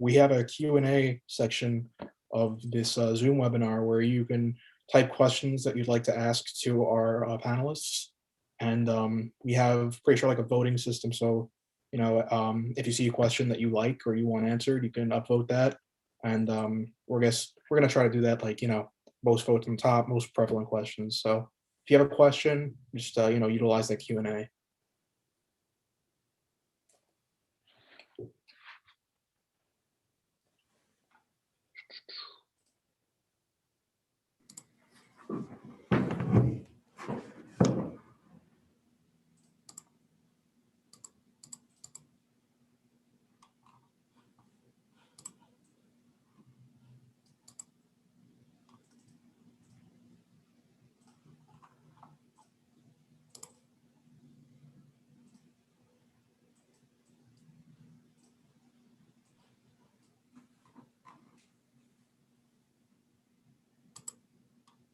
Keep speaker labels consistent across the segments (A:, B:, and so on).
A: we have a Q&A section of this Zoom webinar where you can type questions that you'd like to ask to our panelists. And we have pretty sure like a voting system. So, if you see a question that you like or you want answered, you can upvote that. And we're gonna try to do that, like, most votes on top, most prevalent questions. So if you have a question, just utilize that Q&A.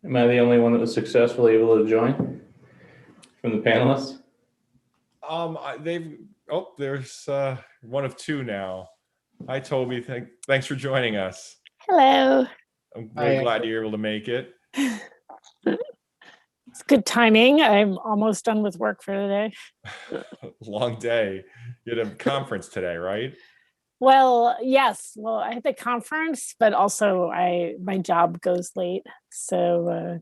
B: Am I the only one that was successfully able to join from the panelists?
C: There's one of two now. Hi, Toby. Thanks for joining us.
D: Hello.
C: I'm really glad you're able to make it.
D: It's good timing. I'm almost done with work for today.
C: Long day. You had a conference today, right?
D: Well, yes. Well, I had the conference, but also my job goes late. So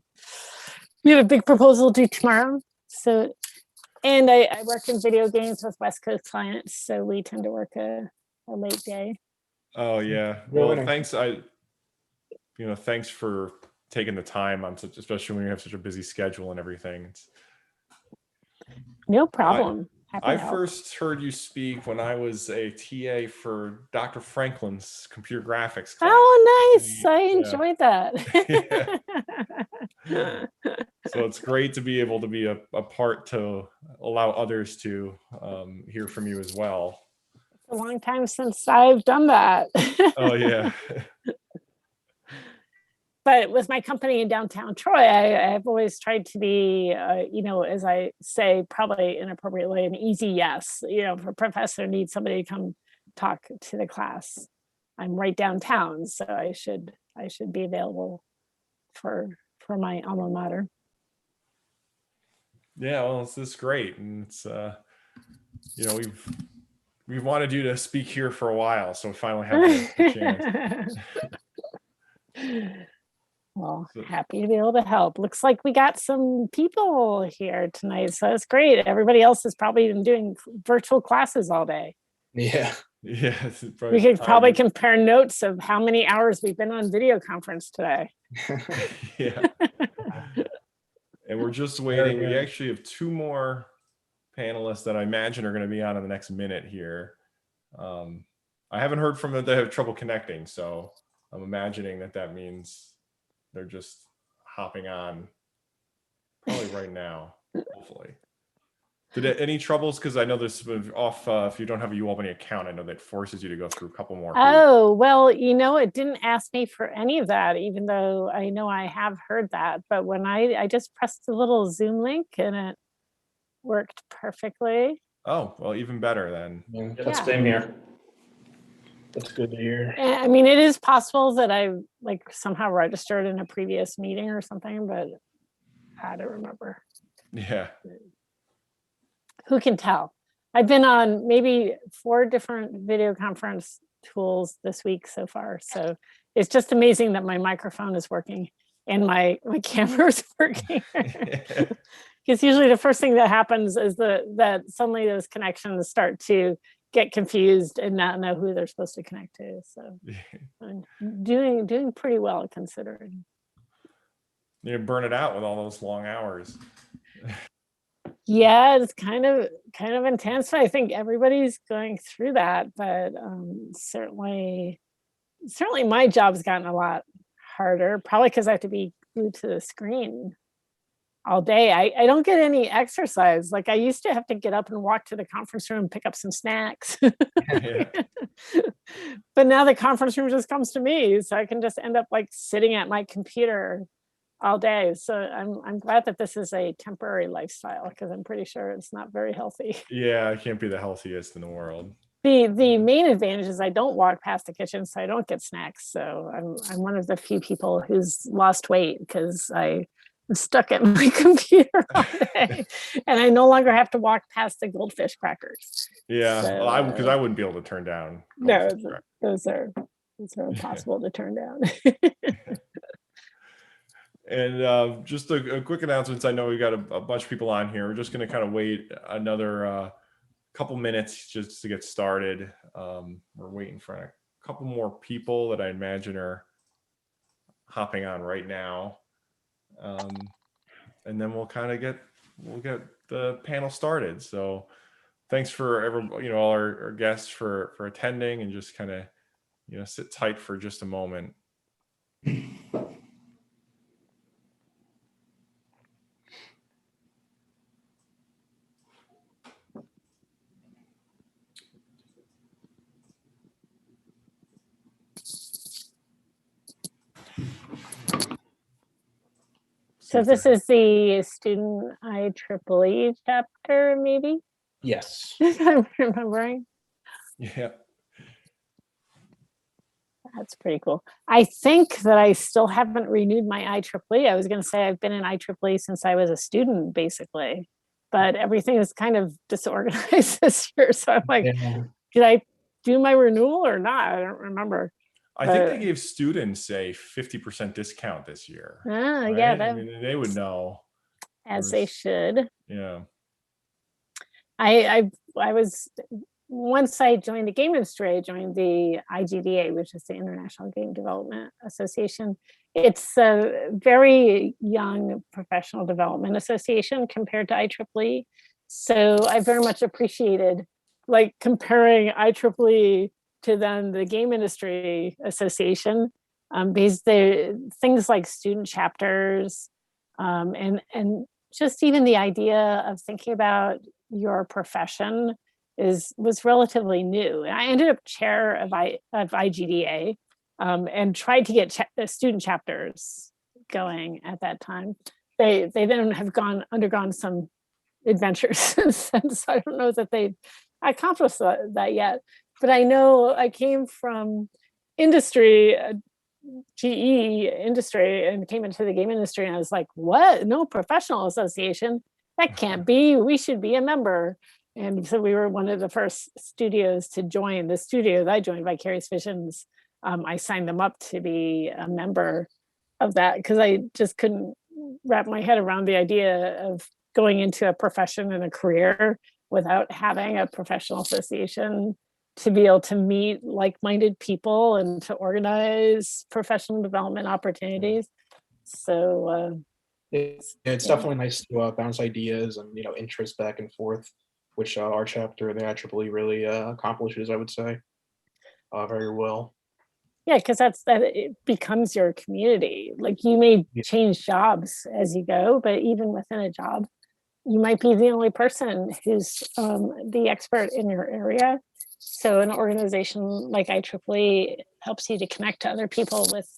D: we have a big proposal due tomorrow. So, and I work in video games with West Coast clients, so we tend to work a late day.
C: Oh yeah. Well, thanks. Thanks for taking the time on especially when you have such a busy schedule and everything.
D: No problem.
C: I first heard you speak when I was a TA for Dr. Franklin's computer graphics class.
D: Oh, nice. I enjoyed that.
C: So it's great to be able to be a part to allow others to hear from you as well.
D: It's a long time since I've done that.
C: Oh, yeah.
D: But with my company in downtown Troy, I've always tried to be, as I say, probably inappropriately, an easy yes. If a professor needs somebody to come talk to the class, I'm right downtown, so I should be available for my alma mater.
C: Yeah, well, this is great, and it's we've wanted you to speak here for a while, so we finally have the chance.
D: Well, happy to be able to help. Looks like we got some people here tonight, so that's great. Everybody else has probably been doing virtual classes all day.
A: Yeah.
C: Yeah.
D: We could probably compare notes of how many hours we've been on video conference today.
C: Yeah. And we're just waiting. We actually have two more panelists that I imagine are going to be on in the next minute here. I haven't heard from them. They have trouble connecting, so I'm imagining that means they're just hopping on probably right now, hopefully. Did any troubles? Because I know this off, if you don't have a UAlbany account, I know that forces you to go through a couple more.
D: Oh, well, it didn't ask me for any of that, even though I know I have heard that. But when I just pressed the little Zoom link and it worked perfectly.
C: Oh, well, even better then.
B: Yeah. Same here.
A: That's good to hear.
D: I mean, it is possible that I somehow registered in a previous meeting or something, but I don't remember.
C: Yeah.
D: Who can tell? I've been on maybe 4 different video conference tools this week so far. So it's just amazing that my microphone is working and my camera is working. Because usually the first thing that happens is that suddenly those connections start to get confused and not know who they're supposed to connect to. So I'm doing pretty well considering.
C: You burn it out with all those long hours.
D: Yeah, it's kind of intense. I think everybody's going through that, but certainly my job's gotten a lot harder, probably because I have to be glued to the screen all day. I don't get any exercise. Like I used to have to get up and walk to the conference room, pick up some snacks. But now the conference room just comes to me, so I can just end up sitting at my computer all day. So I'm glad that this is a temporary lifestyle, because I'm pretty sure it's not very healthy.
C: Yeah, it can't be the healthiest in the world.
D: The main advantage is I don't walk past the kitchen, so I don't get snacks. So I'm one of the few people who's lost weight because I'm stuck at my computer all day, and I no longer have to walk past the goldfish crackers.
C: Yeah,
D: So,
C: well, because I wouldn't be able to turn down.
D: No,
C: goldfish crackers.
D: those are impossible to turn down.
C: And just a quick announcement. I know we got a bunch of people on here. We're just going to kind of wait another couple minutes just to get started. We're waiting for a couple more people that I imagine are hopping on right now. And then we'll get the panel started. So thanks for all our guests for attending, and just kind of, sit tight for just a moment.
D: So this is the student IEEE chapter, maybe?
A: Yes.
D: I'm remembering.
C: Yeah.
D: That's pretty cool. I think that I still haven't renewed my IEEE. I was going to say I've been in IEEE since I was a student, basically, but everything is kind of disorganized this year. So I'm like,
A: Yeah.
D: did I do my renewal or not? I don't remember.
C: I think they gave students a 50% discount this year. Right?
D: Yeah,
C: I mean, they would know.
D: as they should.
C: Yeah.
D: I was, once I joined the game industry, I joined the IGDA, which is the International Game Development Association. It's a very young professional development association compared to IEEE. So I very much appreciated like comparing IEEE to then the Game Industry Association, because things like student chapters, and just even the idea of thinking about your profession was relatively new. And I ended up chair of IGDA, and tried to get student chapters going at that time. They then have undergone some adventures since then, so I don't know that they've accomplished that yet. But I know I came from industry, GE industry, and came into the game industry, and I was like, what? No professional association? That can't be. We should be a member. And so we were one of the first studios to join. The studio that I joined, Vicarious Visions, I signed them up to be a member of that because I just couldn't wrap my head around the idea of going into a profession and a career without having a professional association to be able to meet like-minded people and to organize professional development opportunities. So
A: It's definitely nice to bounce ideas and interest back and forth, which our chapter, the IEEE, really accomplishes, I would say, very well.
D: yeah, because that it becomes your community. Like you may change jobs as you go, but even within a job, you might be the only person who's the expert in your area. So an organization like IEEE helps you to connect to other people with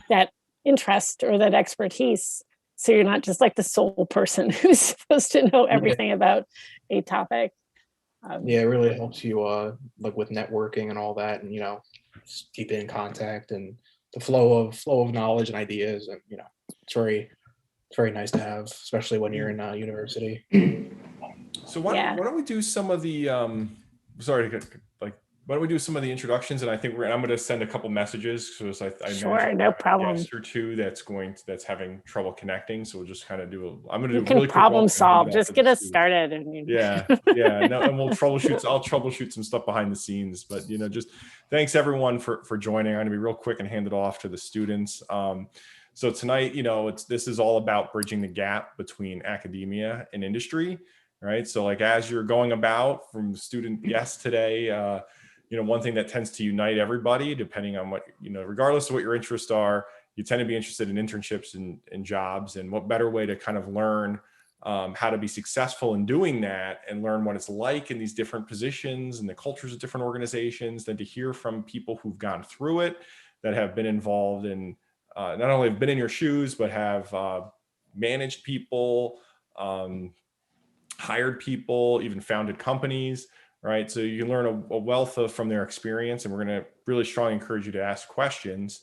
D: that interest or that expertise. So you're not just like the sole person who's supposed to know everything about a topic.
A: Yeah, it really helps you like with networking and all that, and just keeping in contact and the flow of knowledge and ideas, and it's very nice to have, especially when you're in university.
C: So why don't we do some of the why don't we do some of the introductions, and I think I'm going to send a couple messages because I
D: Sure, no problem.
C: Guest or two that's having trouble connecting, so we'll just kind of I'm going to do
D: You
C: a
D: can
C: really quick
D: problem
C: welcome
D: solve.
C: to
D: Just
C: the
D: get us
C: students.
D: started, and
C: Yeah, no, and we'll troubleshoot. I'll troubleshoot some stuff behind the scenes, but just thanks everyone for joining. I'm going to be real quick and hand it off to the students. So tonight, this is all about bridging the gap between academia and industry, right? So like as you're going about from student guests today, one thing that tends to unite everybody, depending on what, regardless of what your interests are, you tend to be interested in internships and jobs, and what better way to kind of learn how to be successful in doing that and learn what it's like in these different positions and the cultures of different organizations than to hear from people who've gone through it, that have been involved in, not only have been in your shoes, but have managed people, hired people, even founded companies, right? So you can learn a wealth of from their experience, and we're going to really strongly encourage you to ask questions.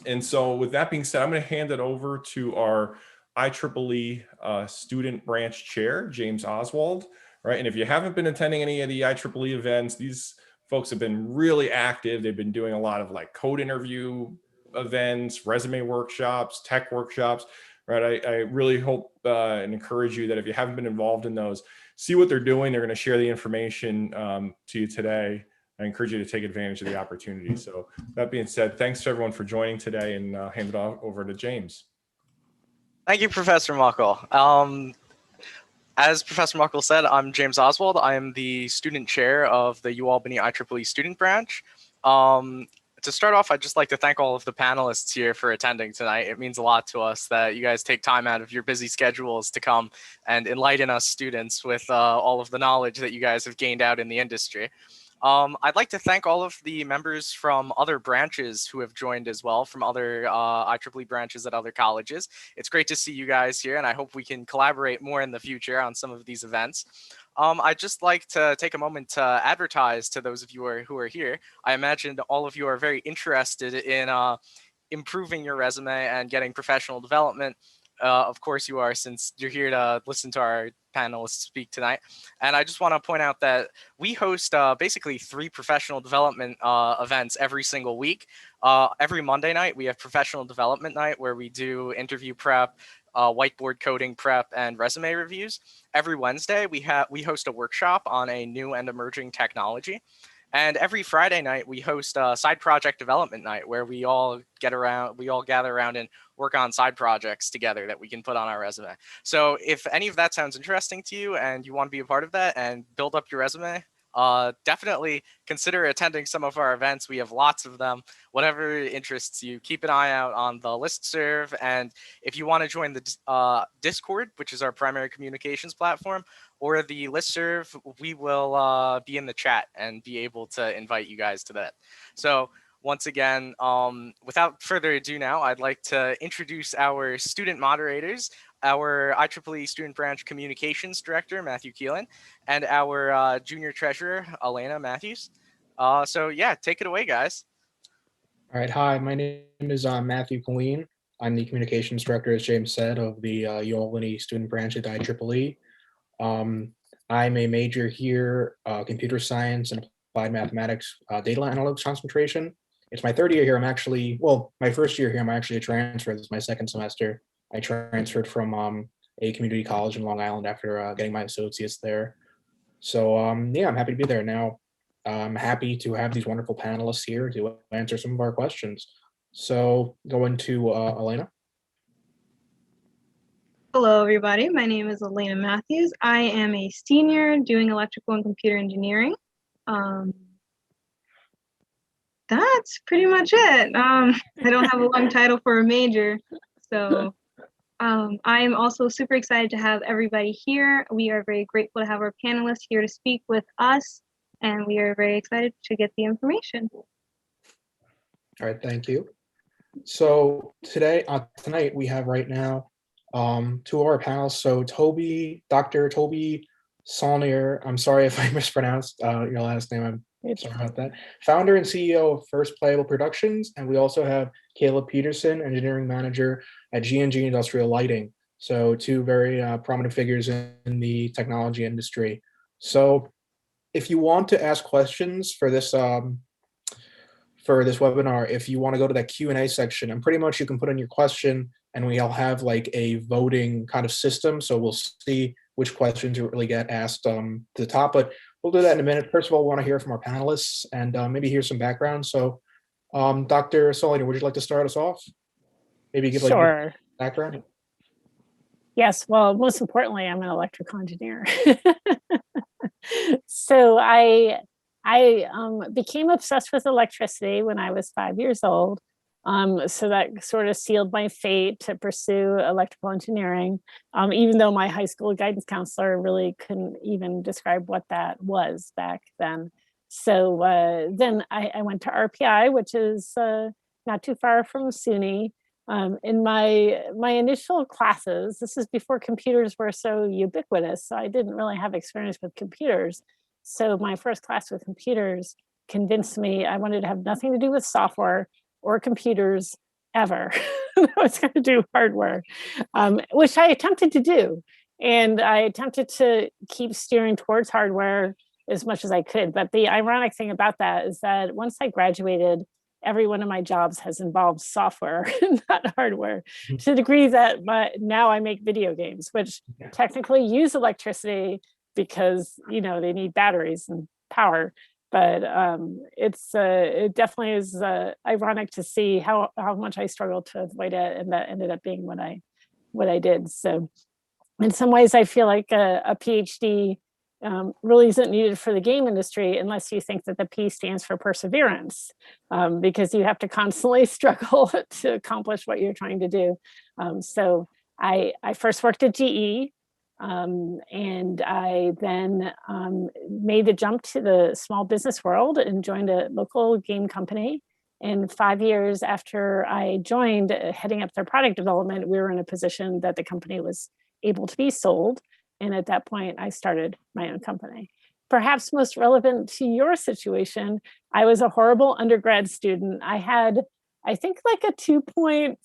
C: And so with that being said, I'm going to hand it over to our IEEE student branch chair, James Oswald, right? And if you haven't been attending any of the IEEE events, these folks have been really active. They've been doing a lot of like code interview events, resume workshops, tech workshops, right? I really hope and encourage you that if you haven't been involved in those, see what they're doing. They're going to share the information to you today. I encourage you to take advantage of the opportunity. So that being said, thanks to everyone for joining today, and hand it off over to James.
E: Thank you, Professor Muckle. As Professor Muckle said, I'm James Oswald. I am the student chair of the UAlbany IEEE student branch. To start off, I'd just like to thank all of the panelists here for attending tonight. It means a lot to us that you guys take time out of your busy schedules to come and enlighten us students with all of the knowledge that you guys have gained out in the industry. I'd like to thank all of the members from other branches who have joined as well, from other IEEE branches at other colleges. It's great to see you guys here, and I hope we can collaborate more in the future on some of these events. I'd just like to take a moment to advertise to those of you who are here. I imagine all of you are very interested in improving your resume and getting professional development. Of course you are, since you're here to listen to our panelists speak tonight. And I just want to point out that we host basically 3 professional development events every single week. Every Monday night, we have professional development night where we do interview prep, whiteboard coding prep, and resume reviews. Every Wednesday, we host a workshop on a new and emerging technology. And every Friday night, we host a side project development night where we all gather around and work on side projects together that we can put on our resume. So if any of that sounds interesting to you and you want to be a part of that and build up your resume, definitely consider attending some of our events. We have lots of them. Whatever interests you, keep an eye out on the listserv. And if you want to join the Discord, which is our primary communications platform, or the listserv, we will be in the chat and be able to invite you guys to that. So once again, without further ado now, I'd like to introduce our student moderators, our IEEE Student Branch Communications Director, Matthew Keelan, and our Junior Treasurer, Elena Matthews. So yeah, take it away, guys.
A: All right, hi, my name is Matthew Colleen. I'm the Communications Director, as James said, of the UAlbany Student Branch at IEEE. I'm a major here, computer science and applied mathematics, data analytics concentration. It's my 3rd year here. I'm actually, well, my 1st year here, I'm actually a transfer. This is my 2nd semester. I transferred from a community college in Long Island after getting my associates there. So yeah, I'm happy to be there now. I'm happy to have these wonderful panelists here to answer some of our questions. So going to Elena.
F: Hello, everybody. My name is Elena Matthews. I am a senior doing electrical and computer engineering. That's pretty much it. I don't have a long title for a major. So I am also super excited to have everybody here. We are very grateful to have our panelists here to speak with us, and we are very excited to get the information.
A: All right, thank you. So tonight we have right now 2 of our panels. So Dr. Toby Saulnier, I'm sorry if I mispronounced your last name. I'm sorry about that. Founder and CEO of First Playable Productions. And we also have Caleb Peterson, Engineering Manager at G&G Industrial Lighting. So 2 very prominent figures in the technology industry. So if you want to ask questions for this webinar, if you want to go to that Q&A section, and pretty much you can put in your question, and we'll have like a voting kind of system. So we'll see which questions really get asked to the top, but we'll do that in a minute. First of all, we want to hear from our panelists and maybe hear some background. So Dr. Saulnier, would you like to start us off? Maybe give like
D: Sure.
A: background.
D: Yes, well, most importantly, I'm an electrical engineer. So I became obsessed with electricity when I was 5 years old. So that sort of sealed my fate to pursue electrical engineering, even though my high school guidance counselor really couldn't even describe what that was back then. So then I went to RPI, which is not too far from SUNY. In my initial classes, this is before computers were so ubiquitous, so I didn't really have experience with computers. So my first class with computers convinced me I wanted to have nothing to do with software or computers ever. I was going to do hardware, which I attempted to do. And I attempted to keep steering towards hardware as much as I could. But the ironic thing about that is that once I graduated, every one of my jobs has involved software, not hardware, to the degree that now I make video games, which technically use electricity because, you know, they need batteries and power. But it definitely is ironic to see how much I struggled to avoid it, and that ended up being what I did. So in some ways, I feel like a PhD really isn't needed for the game industry unless you think that the P stands for perseverance, because you have to constantly struggle to accomplish what you're trying to do. So I first worked at GE, and I then made the jump to the small business world and joined a local game company. And 5 years after I joined, heading up their product development, we were in a position that the company was able to be sold. And at that point, I started my own company. Perhaps most relevant to your situation, I was a horrible undergrad student. I had, I think, like a 2.7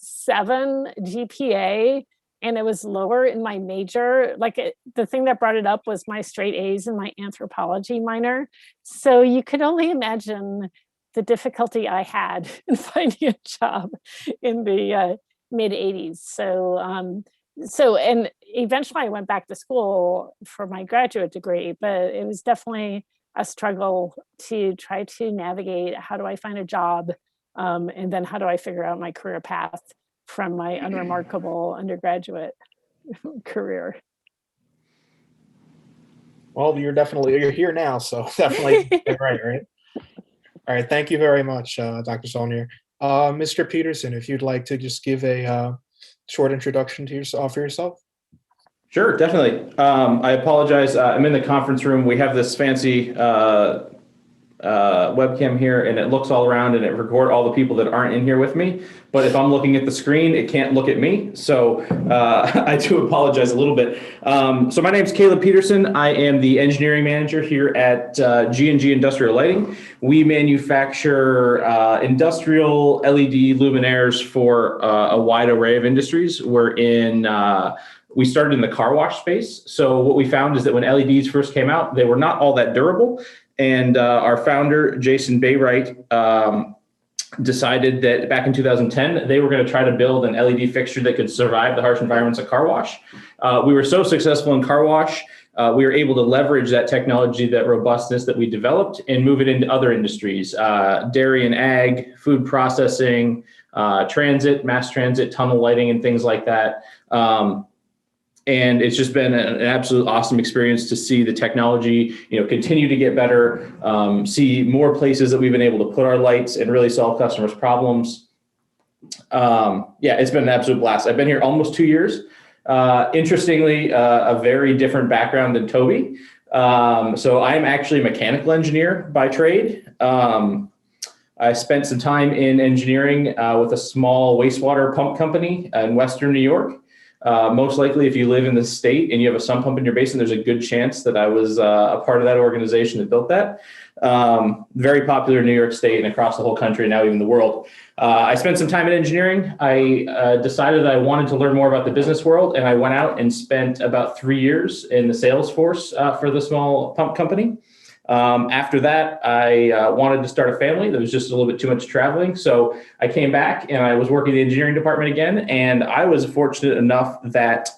D: GPA, and it was lower in my major. The thing that brought it up was my straight A's in my anthropology minor. So you could only imagine the difficulty I had in finding a job in the mid 80s. And eventually I went back to school for my graduate degree, but it was definitely a struggle to try to navigate how do I find a job, and then how do I figure out my career path from my unremarkable undergraduate career.
A: Well, you're here now, so definitely right. All right, thank you very much, Dr. Saulnier. Mr. Peterson, if you'd like to just give a short introduction to yourself for yourself.
B: Sure, definitely. I apologize. I'm in the conference room. We have this fancy webcam here, and it looks all around and it records all the people that aren't in here with me. But if I'm looking at the screen, it can't look at me. So I do apologize a little bit. So my name is Caleb Peterson. I am the engineering manager here at G&G Industrial Lighting. We manufacture industrial LED luminaires for a wide array of industries. We started in the car wash space. So what we found is that when LEDs first came out, they were not all that durable. And our founder, Jason Baywright, decided that back in 2010, they were going to try to build an LED fixture that could survive the harsh environments of car wash. We were so successful in car wash, we were able to leverage that technology, that robustness that we developed, and move it into other industries, dairy and ag, food processing, transit, mass transit, tunnel lighting, and things like that. And it's just been an absolute awesome experience to see the technology, continue to get better, see more places that we've been able to put our lights and really solve customers' problems. It's been an absolute blast. I've been here almost 2 years. Interestingly, a very different background than Toby. So I'm actually a mechanical engineer by trade. I spent some time in engineering with a small wastewater pump company in Western New York. Most likely, if you live in the state and you have a sump pump in your basement, there's a good chance that I was a part of that organization that built that. Very popular in New York State and across the whole country, now even the world. I spent some time in engineering. I decided that I wanted to learn more about the business world, and I went out and spent about 3 years in the sales force for the small pump company. After that, I wanted to start a family. There was just a little bit too much traveling. So I came back and I was working in the engineering department again. And I was fortunate enough that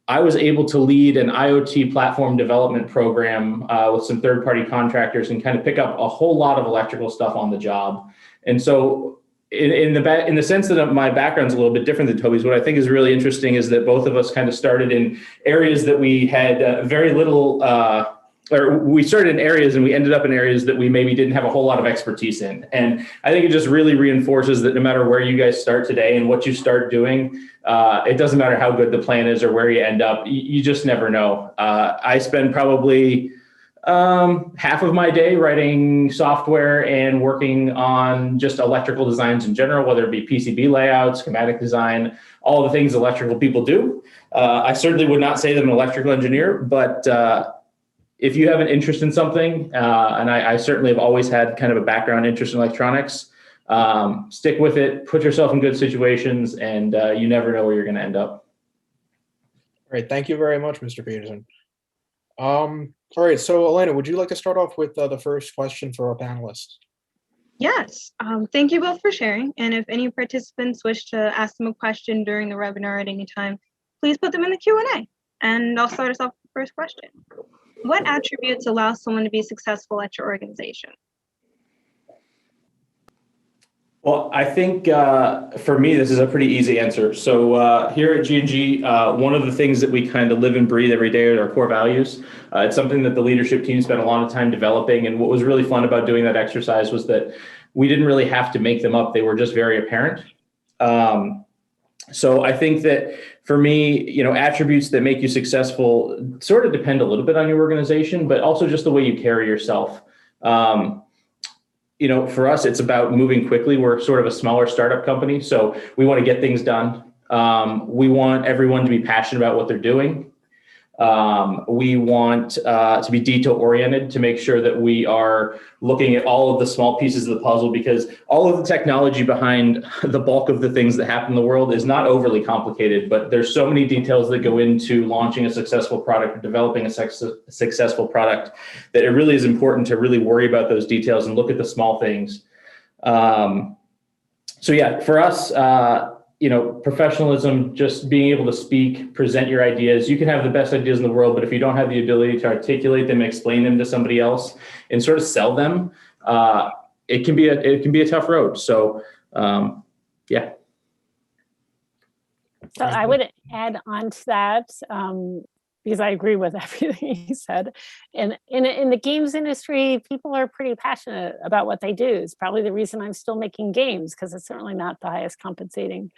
B: I was able to lead an IoT platform development program with some third-party contractors and kind of pick up a whole lot of electrical stuff on the job. And so in the sense that my background's a little bit different than Toby's, what I think is really interesting is that both of us kind of started in areas that we had very little or we started in areas and we ended up in areas that we maybe didn't have a whole lot of expertise in. And I think it just really reinforces that no matter where you guys start today and what you start doing, it doesn't matter how good the plan is or where you end up, you just never know. I spend probably Half of my day writing software and working on just electrical designs in general, whether it be PCB layouts, schematic design, all the things electrical people do. I certainly would not say that I'm an electrical engineer, but if you have an interest in something, and I certainly have always had kind of a background interest in electronics, stick with it, put yourself in good situations, and you never know where you're going to end up.
A: All right, thank you very much, Mr. Peterson. All right, so Elena, would you like to start off with the first question for our panelists?
F: Yes, thank you both for sharing. And if any participants wish to ask them a question during the webinar at any time, please put them in the Q&A. And I'll start us off with the first question. What attributes allow someone to be successful at your organization?
B: Well, I think for me, this is a pretty easy answer. So here at G&G, one of the things that we kind of live and breathe every day are our core values. It's something that the leadership team spent a lot of time developing. And what was really fun about doing that exercise was that we didn't really have to make them up. They were just very apparent. So I think that for me, attributes that make you successful sort of depend a little bit on your organization, but also just the way you carry yourself. For us, it's about moving quickly. We're sort of a smaller startup company, so we want to get things done. We want everyone to be passionate about what they're doing. We want to be detail oriented to make sure that we are looking at all of the small pieces of the puzzle, because all of the technology behind the bulk of the things that happen in the world is not overly complicated, but there's so many details that go into launching a successful product or developing a successful product that it really is important to really worry about those details and look at the small things. So yeah, for us, professionalism, just being able to speak, present your ideas. You can have the best ideas in the world, but if you don't have the ability to articulate them, explain them to somebody else, and sort of sell them, it can be a tough road. So, yeah.
D: So I would add on to that, because I agree with everything he said. And in the games industry, people are pretty passionate about what they do. It's probably the reason I'm still making games, because it's certainly not the highest compensating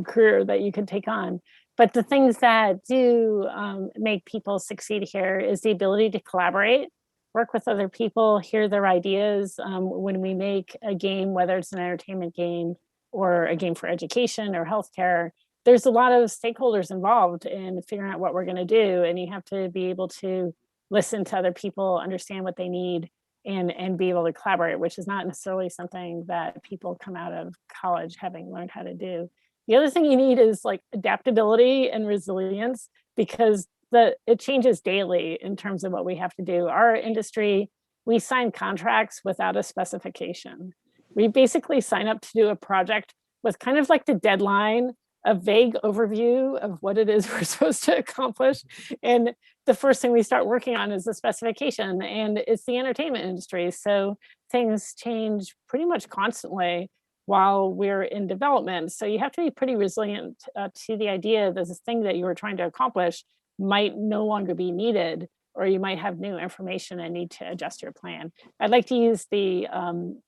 D: career that you can take on. But the things that do make people succeed here is the ability to collaborate, work with other people, hear their ideas. When we make a game, whether it's an entertainment game or a game for education or healthcare, there's a lot of stakeholders involved in figuring out what we're going to do. And you have to be able to listen to other people, understand what they need, and be able to collaborate, which is not necessarily something that people come out of college having learned how to do. The other thing you need is like adaptability and resilience, because it changes daily in terms of what we have to do. Our industry, we sign contracts without a specification. We basically sign up to do a project with kind of like the deadline, a vague overview of what it is we're supposed to accomplish. And the first thing we start working on is the specification, and it's the entertainment industry. So things change pretty much constantly while we're in development. So you have to be pretty resilient to the idea that this thing that you were trying to accomplish might no longer be needed, or you might have new information and need to adjust your plan. I'd like to use the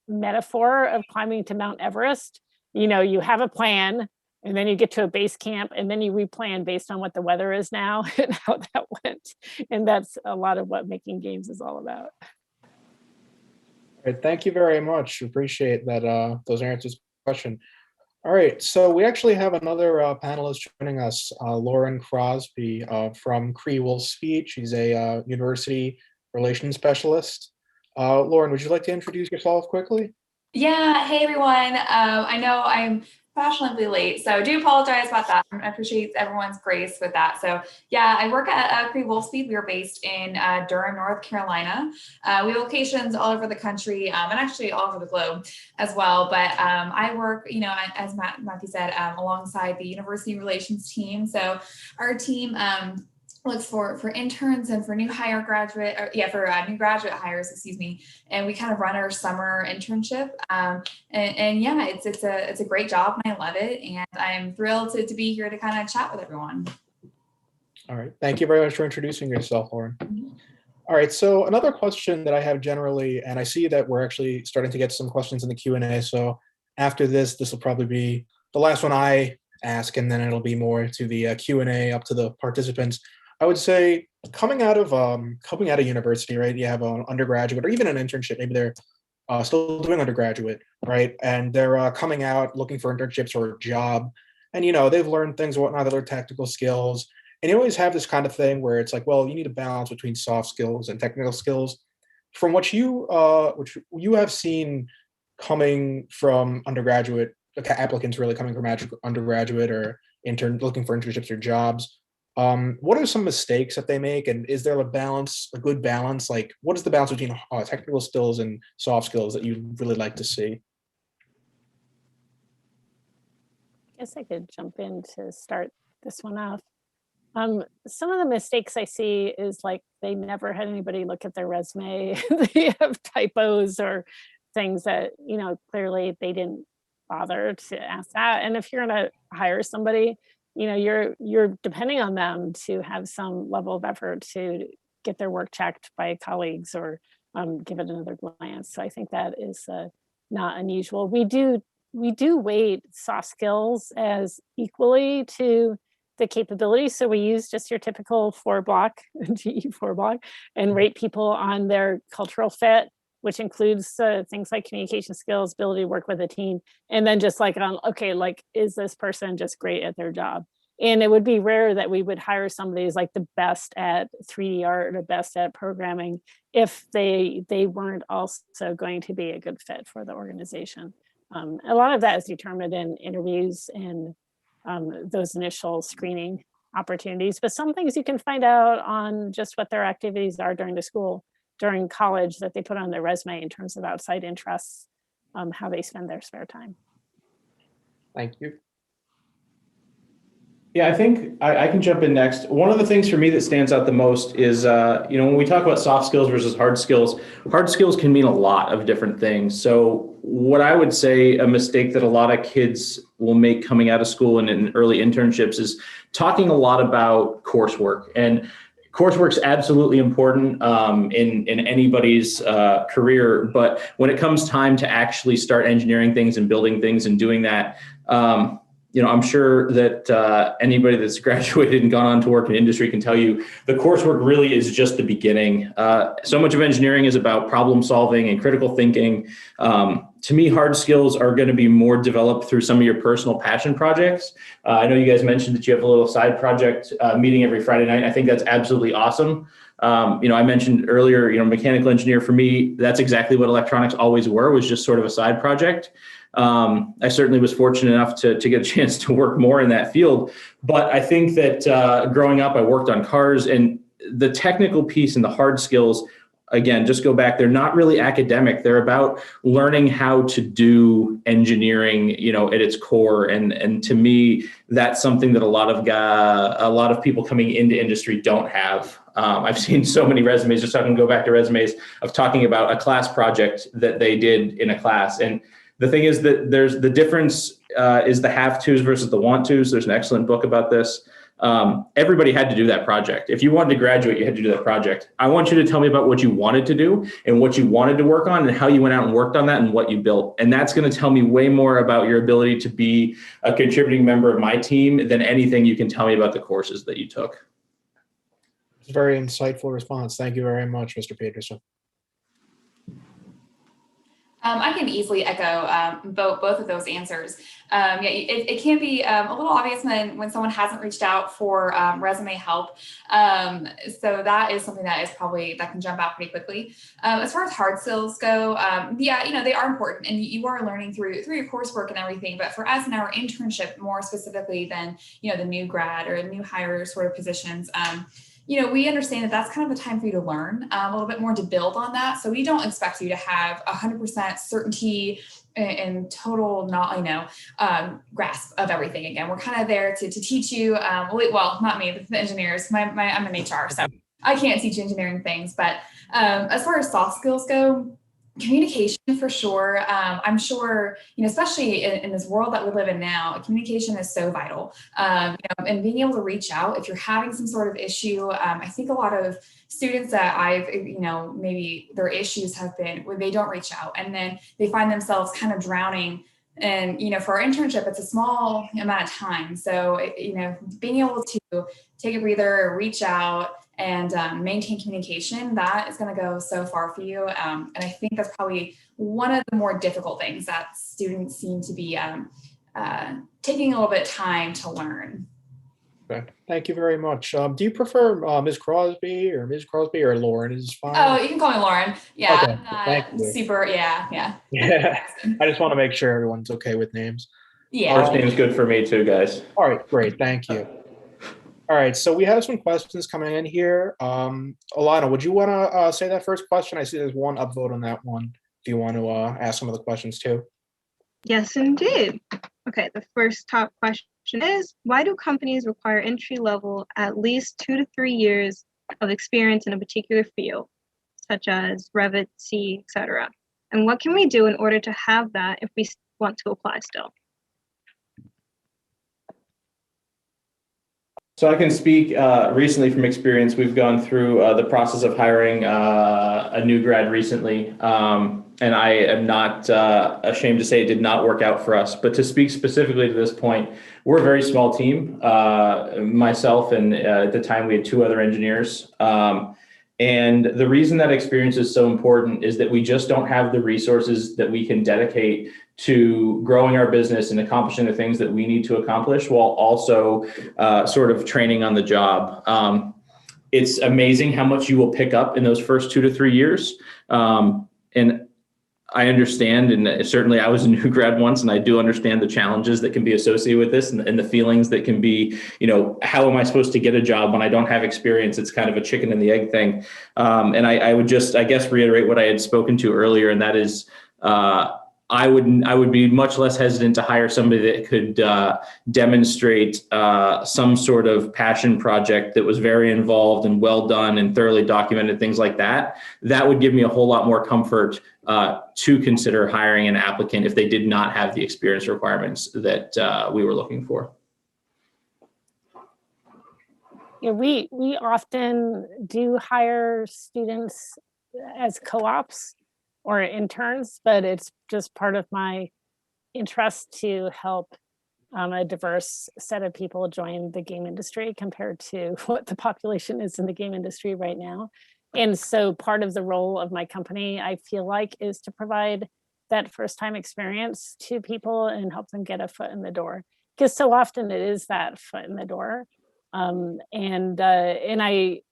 D: metaphor of climbing to Mount Everest. You have a plan, and then you get to a base camp, and then you replan based on what the weather is now and how that went. And that's a lot of what making games is all about.
A: All right, thank you very much. Appreciate that those answers to the question. All right, so we actually have another panelist joining us, Lauren Crosby from Cree Wolf Speech. She's a university relations specialist. Lauren, would you like to introduce yourself quickly?
G: Yeah, hey everyone. I know I'm fashionably late, so I do apologize about that. I appreciate everyone's grace with that. So yeah, I work at Cree Wolfspeed. We are based in Durham, North Carolina. We have locations all over the country and actually all over the globe as well. But I work, as Matthew said, alongside the university relations team. So our team looks for interns and for new graduate hires, and we kind of run our summer internship. And yeah, it's a great job and I love it, and I'm thrilled to be here to kind of chat with everyone.
A: All right, thank you very much for introducing yourself, Lauren.
G: Mm-hmm.
A: All right, so another question that I have generally, and I see that we're actually starting to get some questions in the Q&A, so after this will probably be the last one I ask, and then it'll be more to the Q&A up to the participants. I would say coming out of university, right? You have an undergraduate or even an internship. Maybe they're still doing undergraduate, right? And they're coming out looking for internships or a job, and they've learned things, whatnot, other technical skills, and you always have this kind of thing where it's like, well, you need a balance between soft skills and technical skills. From which you have seen coming from undergraduate applicants, really coming from undergraduate or intern looking for internships or jobs. What are some mistakes that they make, and is there a good balance? Like, what is the balance between technical skills and soft skills that you really like to see?
D: I guess I could jump in to start this one off. Some of the mistakes I see is like they never had anybody look at their resume. They have typos or things that, clearly they didn't bother to ask that. And if you're gonna hire somebody, you're depending on them to have some level of effort to get their work checked by colleagues or give it another glance. So I think that is not unusual. We do weight soft skills as equally to the capability. So we use just your typical 4-block, GE 4-block, and rate people on their cultural fit, which includes things like communication skills, ability to work with a team, and then just like is this person just great at their job? And it would be rare that we would hire somebody who's like the best at 3D art or the best at programming if they weren't also going to be a good fit for the organization. A lot of that is determined in interviews and those initial screening opportunities, but some things you can find out on just what their activities are during college that they put on their resume in terms of outside interests, how they spend their spare time.
A: Thank you.
B: Yeah, I think I can jump in next. One of the things for me that stands out the most is, when we talk about soft skills versus hard skills can mean a lot of different things. So what I would say a mistake that a lot of kids will make coming out of school and in early internships is talking a lot about coursework. And coursework's absolutely important in anybody's career, but when it comes time to actually start engineering things and building things and doing that, I'm sure that anybody that's graduated and gone on to work in industry can tell you the coursework really is just the beginning. So much of engineering is about problem solving and critical thinking. To me, hard skills are going to be more developed through some of your personal passion projects. I know you guys mentioned that you have a little side project meeting every Friday night. I think that's absolutely awesome. I mentioned earlier, mechanical engineer for me, that's exactly what electronics always were, was just sort of a side project. I certainly was fortunate enough to get a chance to work more in that field. But I think that growing up, I worked on cars, and the technical piece and the hard skills, again, just go back, they're not really academic. They're about learning how to do engineering, at its core. And to me, that's something that a lot of people coming into industry don't have. I've seen so many resumes, just so I can go back to resumes of talking about a class project that they did in a class. And the thing is that there's the difference is the have tos versus the want tos. There's an excellent book about this. Everybody had to do that project. If you wanted to graduate, you had to do that project. I want you to tell me about what you wanted to do and what you wanted to work on and how you went out and worked on that and what you built. And that's going to tell me way more about your ability to be a contributing member of my team than anything you can tell me about the courses that you took.
A: It's a very insightful response. Thank you very much, Mr. Peterson.
G: I can easily echo both of those answers. It can be a little obvious when someone hasn't reached out for resume help. So that is something that can jump out pretty quickly. As far as hard skills go, they are important, and you are learning through your coursework and everything. But for us in our internship, more specifically than the new grad or new hire sort of positions. We understand that that's kind of the time for you to learn a little bit more, to build on that. So we don't expect you to have 100% certainty and total grasp of everything. Again, we're kind of there to teach you. Well, not me, the engineers. I'm in HR, so I can't teach engineering things. But as far as soft skills go, communication for sure. I'm sure, especially in this world that we live in now, communication is so vital. And being able to reach out if you're having some sort of issue. I think a lot of students that maybe their issues have been when they don't reach out, and then they find themselves kind of drowning. And, for our internship, it's a small amount of time. So, being able to take a breather, reach out, and maintain communication, that is going to go so far for you. And I think that's probably one of the more difficult things that students seem to be taking a little bit of time to learn.
A: Okay, thank you very much. Do you prefer Ms. Crosby or Ms. Crosby, or Lauren is fine?
G: Oh, you can call me Lauren. Yeah,
A: Okay,
G: I'm not
A: thank you.
G: super. Yeah.
A: Yeah, I just want to make sure everyone's okay with names.
G: Yeah.
B: First name's good for me too, guys.
A: All right, great, thank you. All right, so we have some questions coming in here. Alana, would you want to say that first question? I see there's one upvote on that one. Do you want to ask some of the questions too?
F: Yes, indeed. Okay, the first top question is, why do companies require entry level at least 2 to 3 years of experience in a particular field, such as Revit, C, etc.? And what can we do in order to have that if we want to apply still?
B: So I can speak recently from experience. We've gone through the process of hiring a new grad recently, and I am not ashamed to say it did not work out for us. But to speak specifically to this point, we're a very small team. Myself and at the time we had 2 other engineers. And the reason that experience is so important is that we just don't have the resources that we can dedicate to growing our business and accomplishing the things that we need to accomplish, while also sort of training on the job. It's amazing how much you will pick up in those first 2 to 3 years. And I understand, and certainly I was a new grad once, and I do understand the challenges that can be associated with this, and the feelings that can be, how am I supposed to get a job when I don't have experience? It's kind of a chicken and the egg thing. And I would just, I guess, reiterate what I had spoken to earlier, and that is, I would be much less hesitant to hire somebody that could demonstrate some sort of passion project that was very involved and well done and thoroughly documented, things like that. That would give me a whole lot more comfort to consider hiring an applicant if they did not have the experience requirements that we were looking for.
D: Yeah, we often do hire students as co-ops or interns, but it's just part of my interest to help a diverse set of people join the game industry compared to what the population is in the game industry right now. And so part of the role of my company, I feel like, is to provide that first time experience to people and help them get a foot in the door. Because so often it is that foot in the door. And I,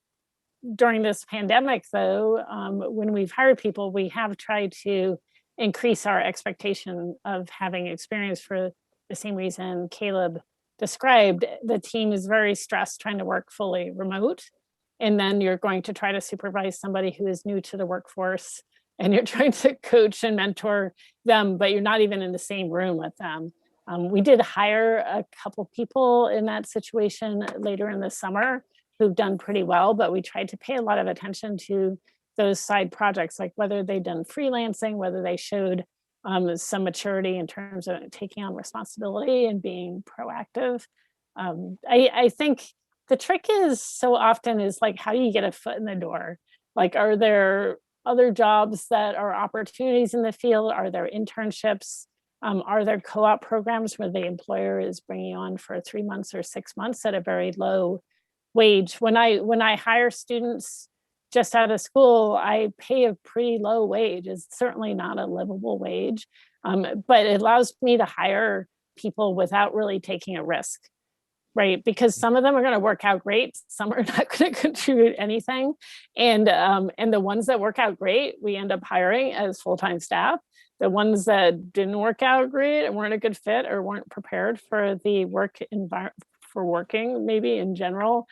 D: during this pandemic though, when we've hired people, we have tried to increase our expectation of having experience for the same reason Caleb described. The team is very stressed trying to work fully remote. And then you're going to try to supervise somebody who is new to the workforce, and you're trying to coach and mentor them, but you're not even in the same room with them. We did hire a couple people in that situation later in the summer who've done pretty well, but we tried to pay a lot of attention to those side projects, like whether they'd done freelancing, whether they showed some maturity in terms of taking on responsibility and being proactive. I think the trick is so often is like, how do you get a foot in the door? Like, are there other jobs that are opportunities in the field? Are there internships? Are there co-op programs where the employer is bringing you on for 3 months or 6 months at a very low wage? When I hire students just out of school, I pay a pretty low wage. It's certainly not a livable wage, but it allows me to hire people without really taking a risk. Right, because some of them are going to work out great, some are not going to contribute anything, and the ones that work out great, we end up hiring as full-time staff. The ones that didn't work out great and weren't a good fit or weren't prepared for the work environment for working, maybe in general,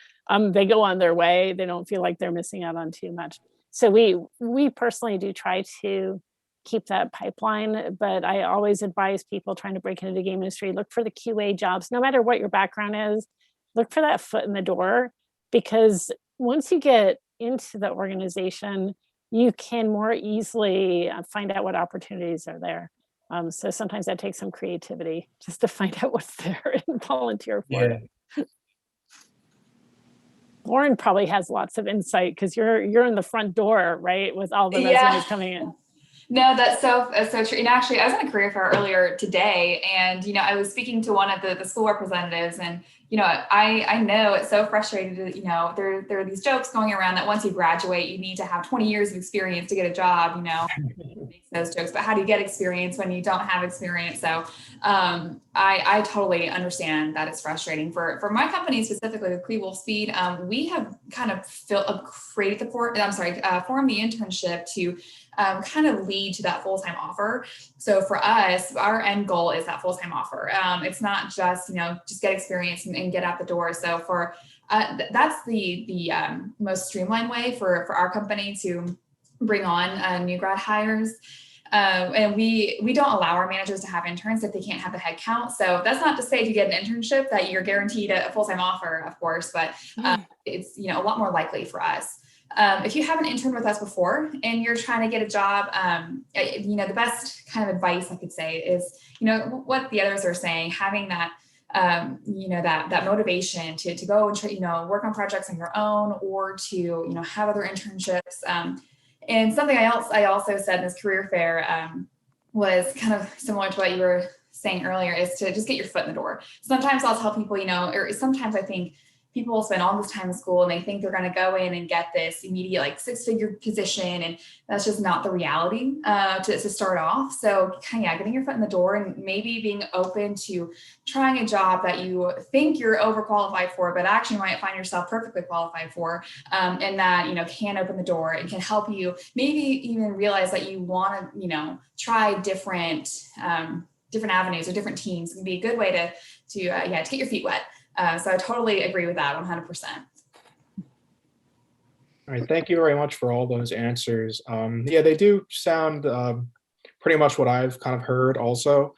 D: they go on their way. They don't feel like they're missing out on too much. So we personally do try to keep that pipeline, but I always advise people trying to break into the game industry, look for the QA jobs, no matter what your background is, look for that foot in the door, because once you get into the organization, you can more easily find out what opportunities are there. So sometimes that takes some creativity just to find out what's there and volunteer for it. Lauren probably has lots of insight because you're in the front door, right, with all the resumes coming in.
G: No, that's so true. And actually, I was in a career fair earlier today, and I was speaking to one of the school representatives, and you know, I know it's so frustrating to, you know, there are these jokes going around that once you graduate, you need to have 20 years of experience to get a job, you know, makes those jokes, but how do you get experience when you don't have experience? So I totally understand that it's frustrating. For my company specifically, with Cree Wolfspeed, we have kind of formed the internship to kind of lead to that full-time offer. So for us, our end goal is that full-time offer. It's not just, you know, just get experience and get out the door. So for that's the most streamlined way for our company to bring on new grad hires. And we don't allow our managers to have interns if they can't have the head count. So that's not to say if you get an internship that you're guaranteed a full-time offer, of course, but it's, you know, a lot more likely for us. If you haven't interned with us before and you're trying to get a job, you know, the best kind of advice I could say is, you know, what the others are saying, having that, you know, that motivation to go and, you know, work on projects on your own, or to, you know, have other internships. And something I also said in this career fair was kind of similar to what you were saying earlier, is to just get your foot in the door. Sometimes I'll tell people, you know, or sometimes I think people spend all this time in school and they think they're going to go in and get this immediate like 6-figure position, and that's just not the reality to start off. So kind of getting your foot in the door and maybe being open to trying a job that you think you're overqualified for, but actually might find yourself perfectly qualified for, and that, you know, can open the door and can help you maybe even realize that you want to, you know, try different avenues or different teams. It can be a good way to get your feet wet. So I totally agree with that 100%.
A: All right, thank you very much for all those answers. Yeah, they do sound pretty much what I've kind of heard also.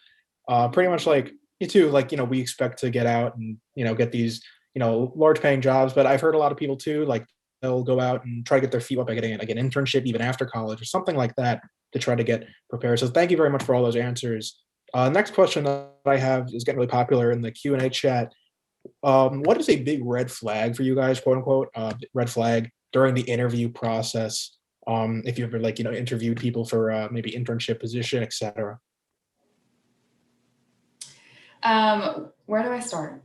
A: Pretty much like you too, like, you know, we expect to get out and, you know, get these, you know, large paying jobs, but I've heard a lot of people too, like they'll go out and try to get their feet wet by getting like an internship even after college or something like that to try to get prepared. So thank you very much for all those answers. Next question that I have is getting really popular in the Q&A chat. What is a big red flag for you guys, quote unquote, red flag during the interview process? If you ever, like, you know, interviewed people for maybe internship position, etc.
G: Where do I start?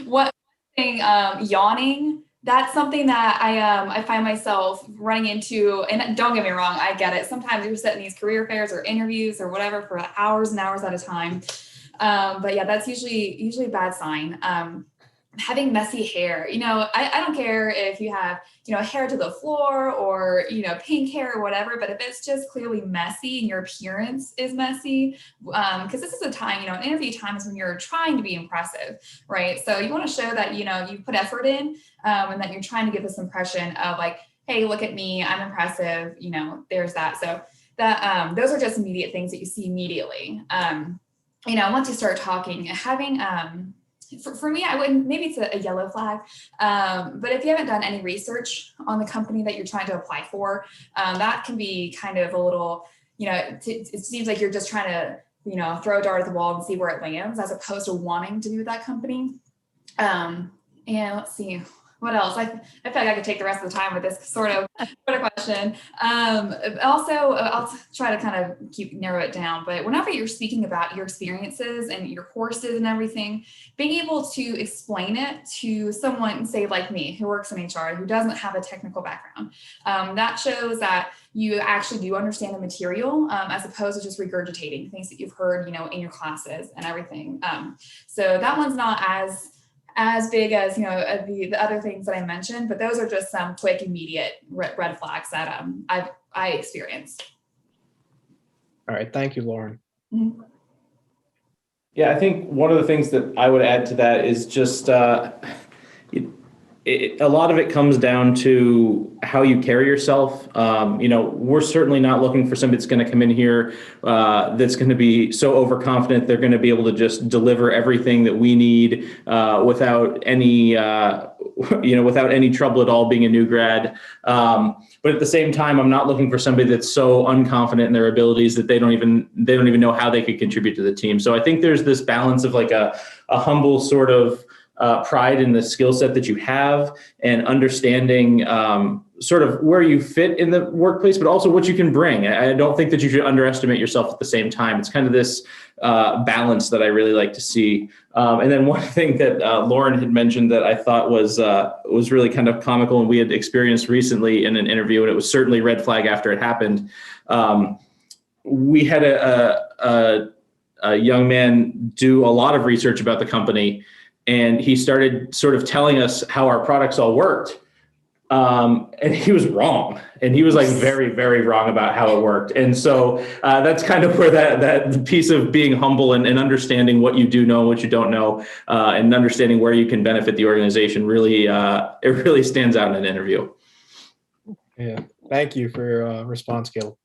G: One thing, yawning. That's something that I find myself running into, and don't get me wrong, I get it. Sometimes you're sitting in these career fairs or interviews or whatever for hours and hours at a time. But yeah, that's usually a bad sign. Having messy hair, you know, I don't care if you have, you know, hair to the floor or, you know, pink hair or whatever, but if it's just clearly messy and your appearance is messy, because this is a time, you know, an interview time is when you're trying to be impressive, right? So you want to show that, you know, you put effort in, and that you're trying to give this impression of like, hey, look at me, I'm impressive, you know, there's that. So that, those are just immediate things that you see immediately. You know, once you start talking, having, for me, I wouldn't, maybe it's a yellow flag, but if you haven't done any research on the company that you're trying to apply for, that can be kind of a little, you know, it seems like you're just trying to, you know, throw a dart at the wall and see where it lands, as opposed to wanting to be with that company. And let's see. What else? I feel like I could take the rest of the time with this sort of question. Also, I'll try to kind of narrow it down, but whenever you're speaking about your experiences and your courses and everything, being able to explain it to someone, say like me, who works in HR, who doesn't have a technical background, that shows that you actually do understand the material, as opposed to just regurgitating things that you've heard, you know, in your classes and everything. So that one's not as big as, you know, the other things that I mentioned, but those are just some quick, immediate red flags that I experienced.
A: All right, thank you, Lauren.
G: Mm-hmm.
B: Yeah, I think one of the things that I would add to that is just a lot of it comes down to how you carry yourself. You know, we're certainly not looking for somebody that's going to come in here that's going to be so overconfident they're going to be able to just deliver everything that we need without any without any trouble at all, being a new grad. But at the same time, I'm not looking for somebody that's so unconfident in their abilities that they don't even know how they could contribute to the team. So I think there's this balance of like a humble sort of pride in the skill set that you have and understanding sort of where you fit in the workplace, but also what you can bring. I don't think that you should underestimate yourself at the same time. It's kind of this balance that I really like to see. And then one thing that Lauren had mentioned that I thought was really kind of comical and we had experienced recently in an interview, and it was certainly red flag after it happened. We had a young man do a lot of research about the company, and he started sort of telling us how our products all worked. And he was wrong. And he was like very, very wrong about how it worked. And so that's kind of where that piece of being humble and understanding what you do know, what you don't know, and understanding where you can benefit the organization really, it really stands out in an interview.
A: Yeah, thank you for your response, Caleb.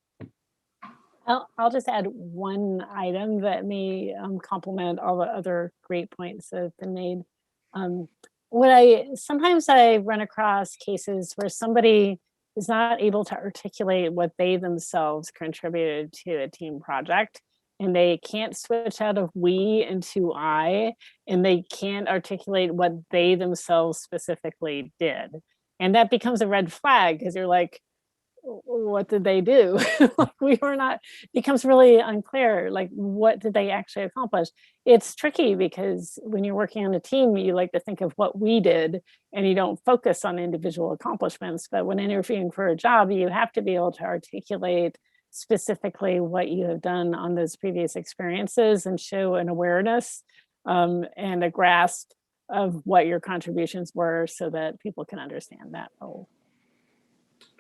D: I'll just add one item that may complement all the other great points that have been made. Sometimes I run across cases where somebody is not able to articulate what they themselves contributed to a team project, and they can't switch out of we into I, and they can't articulate what they themselves specifically did. And that becomes a red flag because you're like, what did they do? Becomes really unclear, like what did they actually accomplish? It's tricky because when you're working on a team, you like to think of what we did and you don't focus on individual accomplishments. But when interviewing for a job, you have to be able to articulate specifically what you have done on those previous experiences and show an awareness and a grasp of what your contributions were so that people can understand that role.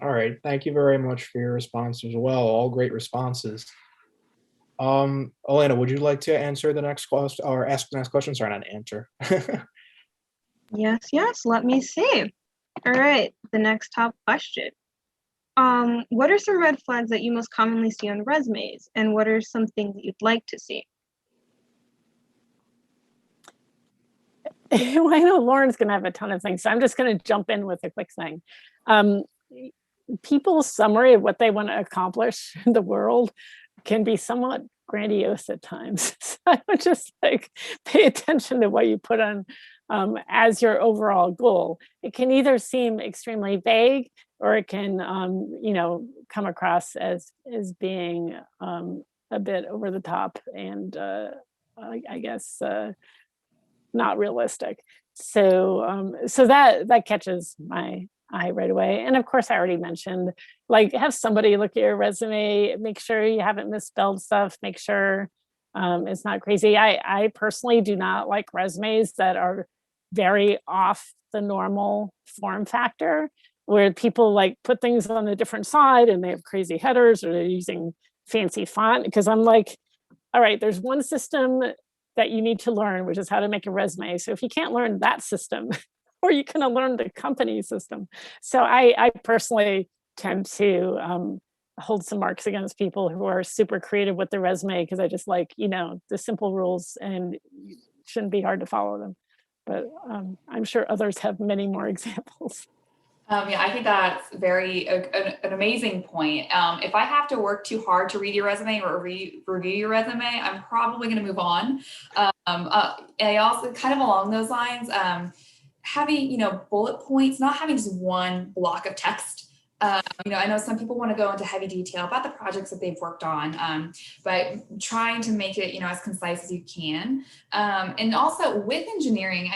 A: All right, thank you very much for your response as well. All great responses. Elena, would you like to answer the next question or ask the next question? Sorry, not answer.
F: Yes, let me see. All right, the next top question. What are some red flags that you most commonly see on resumes, and what are some things that you'd like to see?
D: Well, I know Lauren's going to have a ton of things, so I'm just going to jump in with a quick thing. People's summary of what they want to accomplish in the world can be somewhat grandiose at times. So I would just like pay attention to what you put on as your overall goal. It can either seem extremely vague, or it can, come across as being a bit over the top and I guess not realistic. So that catches my eye right away. And of course, I already mentioned, like, have somebody look at your resume, make sure you haven't misspelled stuff, make sure it's not crazy. I personally do not like resumes that are very off the normal form factor, where people like put things on a different side and they have crazy headers or they're using fancy font, because I'm like, all right, there's one system that you need to learn, which is how to make a resume. So if you can't learn that system, or you can learn the company system. So I personally tend to hold some marks against people who are super creative with their resume, because I just like, the simple rules, and it shouldn't be hard to follow them. But I'm sure others have many more examples.
G: Yeah, I think that's an amazing point. If I have to work too hard to read your resume or review your resume, I'm probably going to move on. I also, kind of along those lines, having, bullet points, not having just one block of text. I know some people want to go into heavy detail about the projects that they've worked on, but trying to make it, as concise as you can. And also with engineering,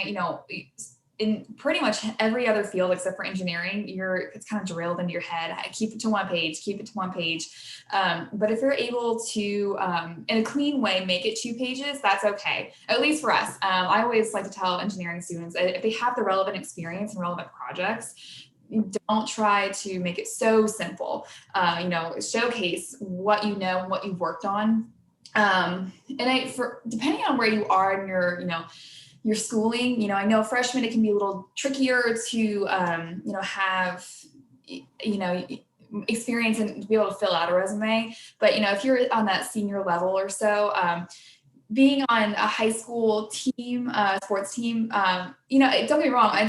G: in pretty much every other field except for engineering, it's kind of drilled into your head. Keep it to one page, but if you're able to, in a clean way, make it 2 pages, that's okay. At least for us. I always like to tell engineering students, if they have the relevant experience and relevant projects, don't try to make it so simple. Showcase what you know and what you've worked on. Depending on where you are in your schooling, I know freshmen, it can be a little trickier to, have, experience and to be able to fill out a resume. But, if you're on that senior level or so, being on a high school team, sports team, don't get me wrong. I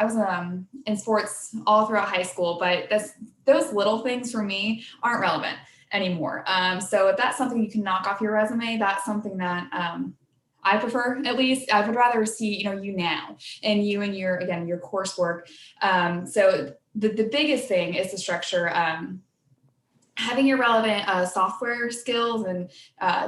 G: was in sports all throughout high school, but those little things for me aren't relevant anymore. So if that's something you can knock off your resume, that's something that, I prefer, at least. I would rather see, you now and you and your, again, your coursework. So the biggest thing is the structure. Having your relevant software skills and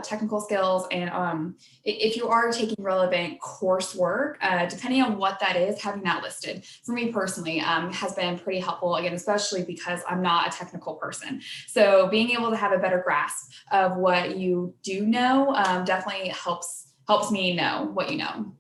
G: technical skills, and if you are taking relevant coursework, depending on what that is, having that listed for me personally has been pretty helpful, again, especially because I'm not a technical person. So being able to have a better grasp of what you do know definitely helps me know what you know.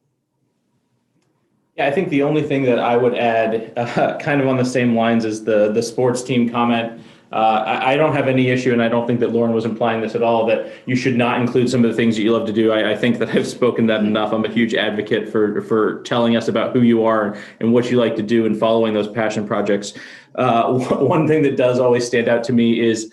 B: Yeah, I think the only thing that I would add, kind of on the same lines as the sports team comment, I don't have any issue, and I don't think that Lauren was implying this at all, that you should not include some of the things that you love to do. I think that I've spoken that enough. I'm a huge advocate for telling us about who you are and what you like to do and following those passion projects. One thing that does always stand out to me is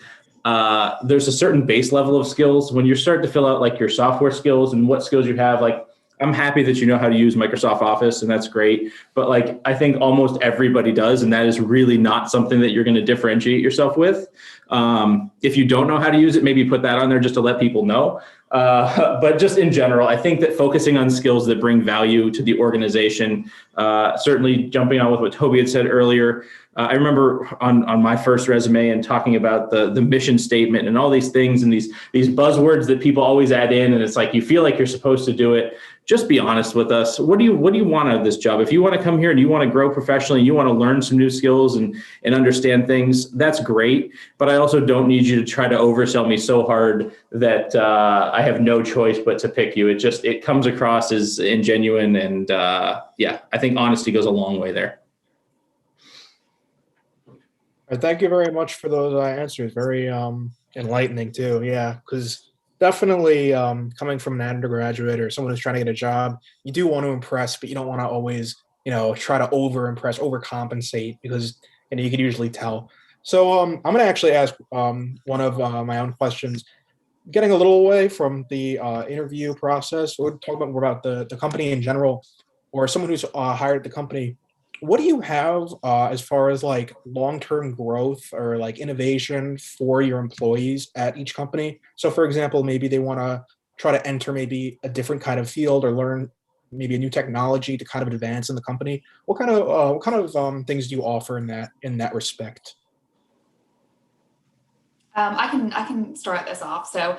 B: there's a certain base level of skills. When you start to fill out like your software skills and what skills you have, like, I'm happy that you know how to use Microsoft Office, and that's great. But like, I think almost everybody does, and that is really not something that you're going to differentiate yourself with. If you don't know how to use it, maybe put that on there just to let people know. But just in general, I think that focusing on skills that bring value to the organization, certainly jumping on with what Toby had said earlier, I remember on my first resume and talking about the mission statement and all these things and these buzzwords that people always add in, and it's like you feel like you're supposed to do it. Just be honest with us. What do you want out of this job? If you want to come here and you want to grow professionally, you want to learn some new skills and understand things, that's great. But I also don't need you to try to oversell me so hard that I have no choice but to pick you. It comes across as ingenuine, and yeah, I think honesty goes a long way there.
A: Thank you very much for those answers. Very enlightening too. Yeah, because definitely coming from an undergraduate or someone who's trying to get a job, you do want to impress, but you don't want to always, try to over-impress, overcompensate, because you can usually tell. So I'm going to actually ask one of my own questions. Getting a little away from the interview process, we'll talk about more about the company in general, or someone who's hired at the company. What do you have as far as like long-term growth or like innovation for your employees at each company? So for example, maybe they want to try to enter maybe a different kind of field or learn maybe a new technology to kind of advance in the company. What kind of things do you offer in that respect?
G: I can start this off. So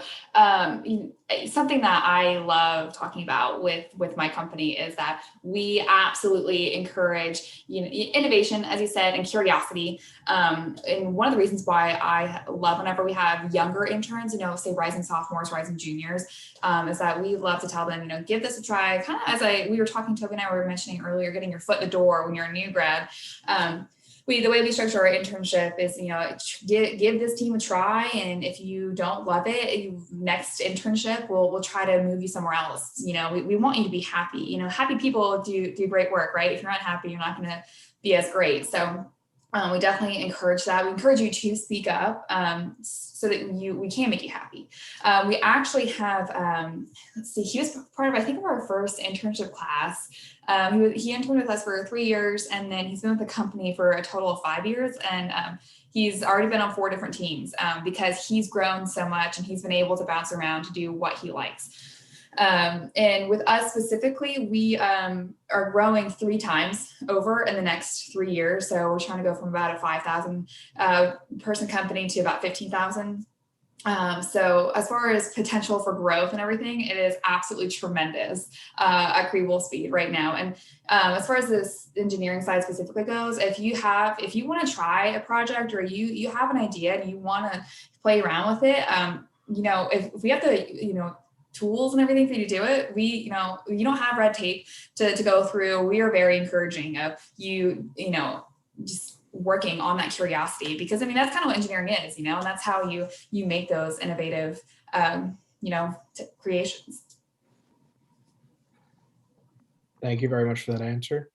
G: something that I love talking about with my company is that we absolutely encourage innovation, as you said, and curiosity. And one of the reasons why I love whenever we have younger interns, say rising sophomores, rising juniors, is that we love to tell them, give this a try. Kind of as we were talking, Toby and I were mentioning earlier, getting your foot in the door when you're a new grad. The way we structure our internship is, give this team a try, and if you don't love it, next internship we'll try to move you somewhere else. We want you to be happy. Happy people do great work, right? If you're not happy, you're not going to be as great. So we definitely encourage that. We encourage you to speak up so that we can make you happy. We actually have, he was part of, I think, of our first internship class. He interned with us for 3 years, and then he's been with the company for a total of 5 years. And he's already been on 4 different teams because he's grown so much and he's been able to bounce around to do what he likes. And with us specifically, we are growing 3 times over in the next 3 years. So we're trying to go from about a 5,000 person company to about 15,000. So as far as potential for growth and everything, it is absolutely tremendous at Cree Wolfspeed right now. And as far as this engineering side specifically goes, if you want to try a project, or you have an idea and you want to play around with it, if we have the tools and everything for you to do it, you don't have red tape to go through. We are very encouraging of just working on that curiosity, because that's kind of what engineering is, and that's how you make those innovative creations.
A: Thank you very much for that answer.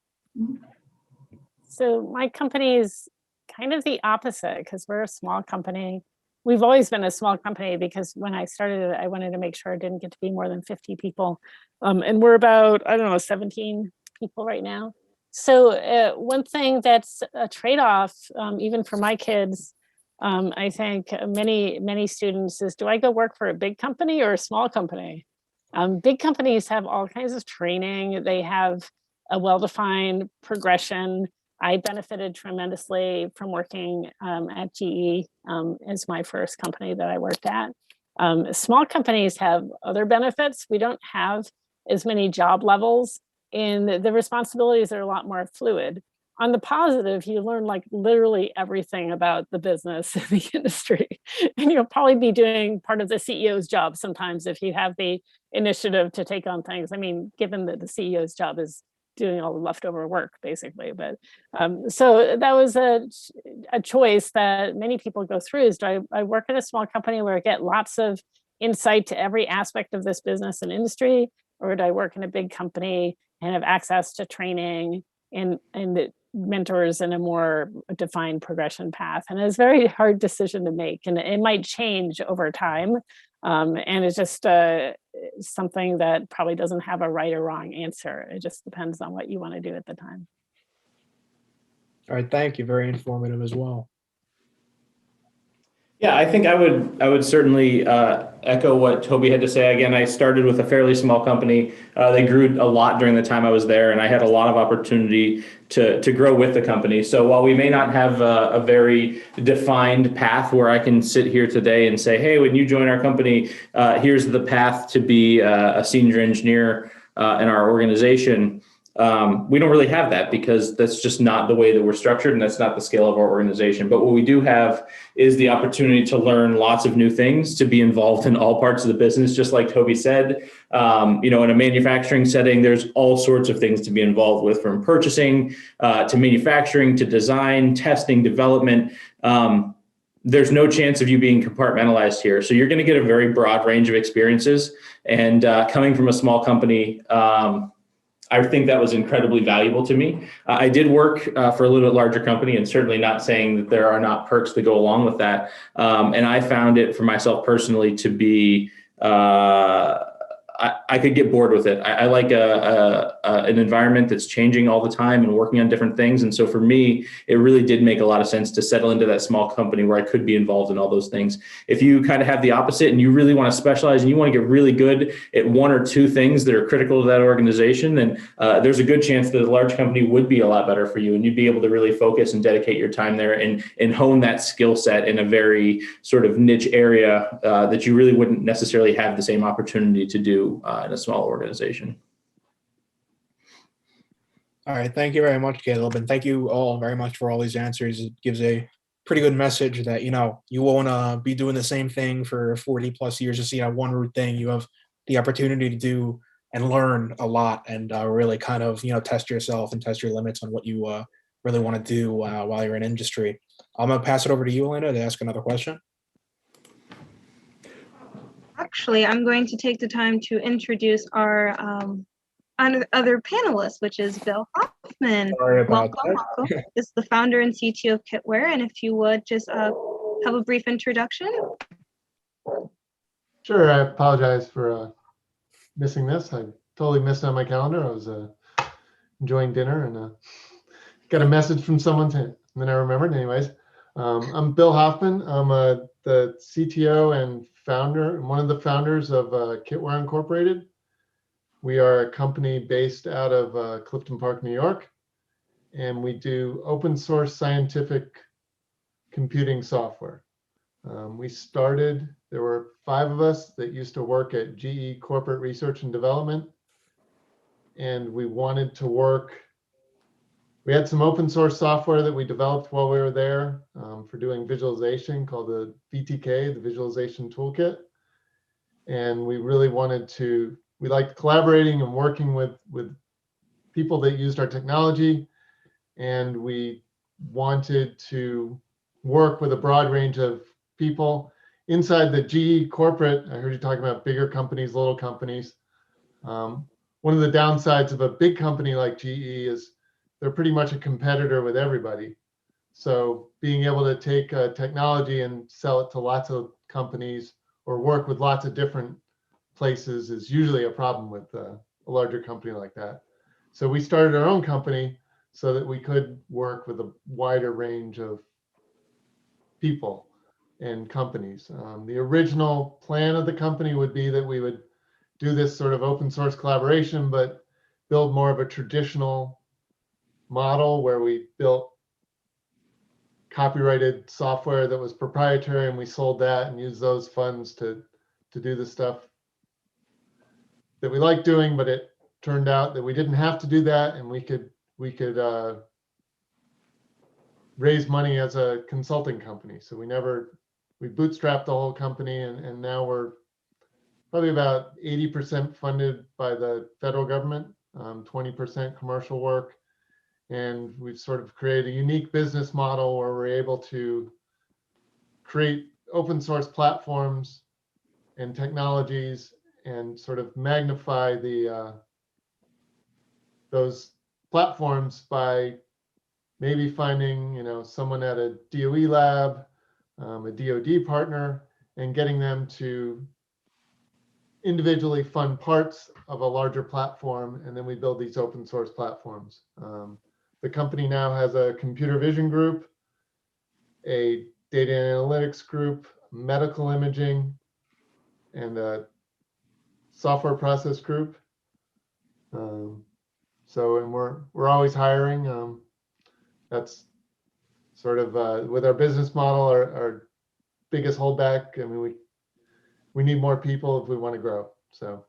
D: So my company is kind of the opposite, because we're a small company. We've always been a small company, because when I started it, I wanted to make sure it didn't get to be more than 50 people. And we're about, 17 people right now. So one thing that's a trade-off, even for my kids, I think many students, is, do I go work for a big company or a small company? Big companies have all kinds of training. They have a well-defined progression. I benefited tremendously from working at GE as my first company that I worked at. Small companies have other benefits. We don't have as many job levels, and the responsibilities are a lot more fluid. On the positive, you learn like literally everything about the business and the industry. And you'll probably be doing part of the CEO's job sometimes if you have the initiative to take on things. I mean, given that the CEO's job is doing all the leftover work, basically. But so that was a choice that many people go through is, do I work at a small company where I get lots of insight to every aspect of this business and industry, or do I work in a big company and have access to training and mentors in a more defined progression path? And it's a very hard decision to make, and it might change over time. And it's just something that probably doesn't have a right or wrong answer. It just depends on what you want to do at the time.
A: All right, thank you. Very informative as well.
B: Yeah, I think I would certainly echo what Toby had to say. Again, I started with a fairly small company. They grew a lot during the time I was there, and I had a lot of opportunity to grow with the company. So while we may not have a very defined path where I can sit here today and say, hey, when you join our company, here's the path to be a senior engineer in our organization. We don't really have that because that's just not the way that we're structured, and that's not the scale of our organization. But what we do have is the opportunity to learn lots of new things, to be involved in all parts of the business, just like Toby said. In a manufacturing setting, there's all sorts of things to be involved with, from purchasing to manufacturing to design, testing, development. There's no chance of you being compartmentalized here. So you're going to get a very broad range of experiences. And coming from a small company, I think that was incredibly valuable to me. I did work for a little bit larger company, and certainly not saying that there are not perks that go along with that. And I found it for myself personally to be, I could get bored with it. I like an environment that's changing all the time and working on different things. And so for me, it really did make a lot of sense to settle into that small company where I could be involved in all those things. If you kind of have the opposite and you really want to specialize and you want to get really good at one or two things that are critical to that organization, then there's a good chance that a large company would be a lot better for you, and you'd be able to really focus and dedicate your time there and hone that skill set in a very sort of niche area that you really wouldn't necessarily have the same opportunity to do in a small organization.
A: All right, thank you very much, Caleb, and thank you all very much for all these answers. It gives a pretty good message that, you won't be doing the same thing for 40 plus years to see one root thing. You have the opportunity to do and learn a lot, and really kind of, test yourself and test your limits on what you really want to do while you're in industry. I'm going to pass it over to you, Elena, to ask another question.
F: Actually, I'm going to take the time to introduce our other panelist, which is Bill Hoffman.
A: Sorry about
F: Welcome,
A: that.
F: welcome. This is the founder and CTO of Kitware, and if you would just have a brief introduction.
H: Sure, I apologize for missing this. I totally missed it on my calendar. I was enjoying dinner and got a message from someone, and then I remembered. Anyways, I'm Bill Hoffman. I'm the CTO and founder, one of the founders of Kitware Incorporated. We are a company based out of Clifton Park, New York, and we do open source scientific computing software. We started, there were 5 of us that used to work at GE Corporate Research and Development, and we wanted to work. We had some open source software that we developed while we were there for doing visualization called the VTK, the Visualization Toolkit. And we really wanted to, we liked collaborating and working with people that used our technology. And we wanted to work with a broad range of people inside the GE corporate. I heard you talking about bigger companies, little companies. One of the downsides of a big company like GE is they're pretty much a competitor with everybody. So being able to take technology and sell it to lots of companies or work with lots of different places is usually a problem with a larger company like that. So we started our own company so that we could work with a wider range of people and companies. The original plan of the company would be that we would do this sort of open source collaboration, but build more of a traditional model where we built copyrighted software that was proprietary, and we sold that and used those funds to do the stuff that we like doing. But it turned out that we didn't have to do that, and we could raise money as a consulting company. So we bootstrapped the whole company, and now we're probably about 80% funded by the federal government, 20% commercial work. And we've sort of created a unique business model where we're able to create open source platforms and technologies and sort of magnify those platforms by maybe finding, someone at a DOE lab, a DoD partner, and getting them to individually fund parts of a larger platform, and then we build these open source platforms. The company now has a computer vision group, a data analytics group, medical imaging, and a software process group. And we're always hiring. That's sort of with our business model, our biggest holdback. I mean, we need more people if we want to grow. So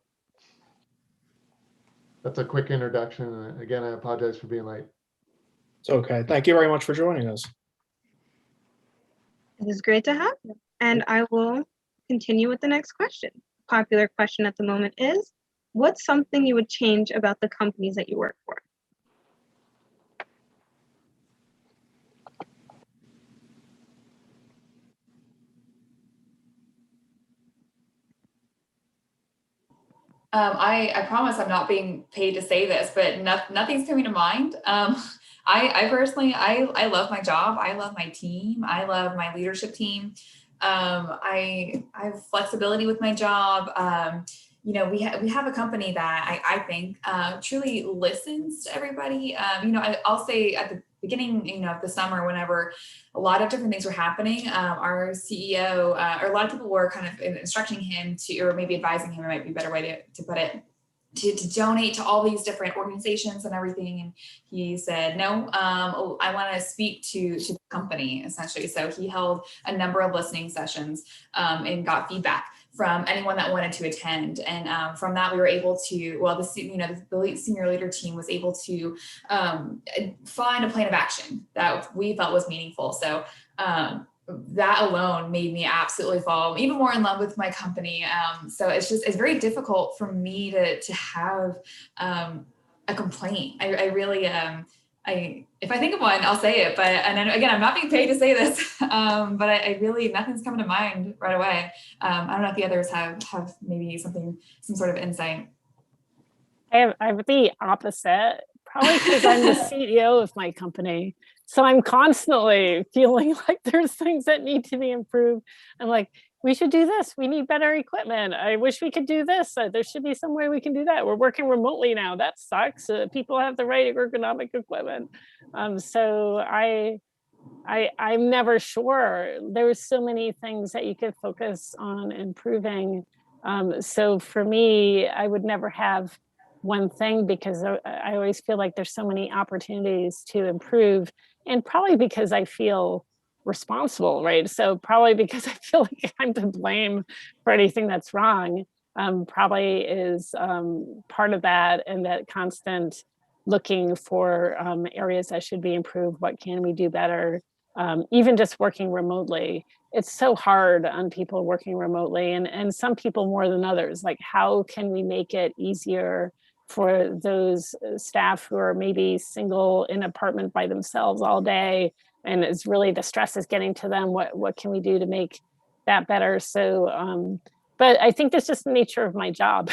H: that's a quick introduction. And again, I apologize for being late.
A: It's okay. Thank you very much for joining us.
F: It is great to have you. And I will continue with the next question. Popular question at the moment is, what's something you would change about the companies that you work for?
G: I promise I'm not being paid to say this, but nothing's coming to mind. I personally, I love my job. I love my team. I love my leadership team. I have flexibility with my job. We have a company that I think truly listens to everybody. I'll say at the beginning, of the summer, whenever a lot of different things were happening, our CEO, or a lot of people were kind of instructing him to, or maybe advising him, it might be a better way to put it, to donate to all these different organizations and everything. And he said, no, I want to speak to the company, essentially. So he held a number of listening sessions and got feedback from anyone that wanted to attend. And from that, we were able to, the senior leader team was able to find a plan of action that we felt was meaningful. So that alone made me absolutely fall even more in love with my company. So it's very difficult for me to have a complaint. I really, if I think of one, I'll say it, and then, again, I'm not being paid to say this, but I really, nothing's coming to mind right away. I don't know if the others have maybe some sort of insight.
D: I have the opposite, probably because I'm the CEO of my company. So I'm constantly feeling like there's things that need to be improved. I'm like, we should do this. We need better equipment. I wish we could do this. There should be some way we can do that. We're working remotely now. That sucks. People have the right ergonomic equipment. So I'm never sure. There's so many things that you could focus on improving. So for me, I would never have one thing, because I always feel like there's so many opportunities to improve, and probably because I feel responsible, right? So probably because I feel like I'm to blame for anything that's wrong, probably is part of that, and that constant looking for areas that should be improved. What can we do better? Even just working remotely, it's so hard on people working remotely, and some people more than others. Like, how can we make it easier for those staff who are maybe single in an apartment by themselves all day, and it's really, the stress is getting to them? What can we do to make that better? So, but I think that's just the nature of my job.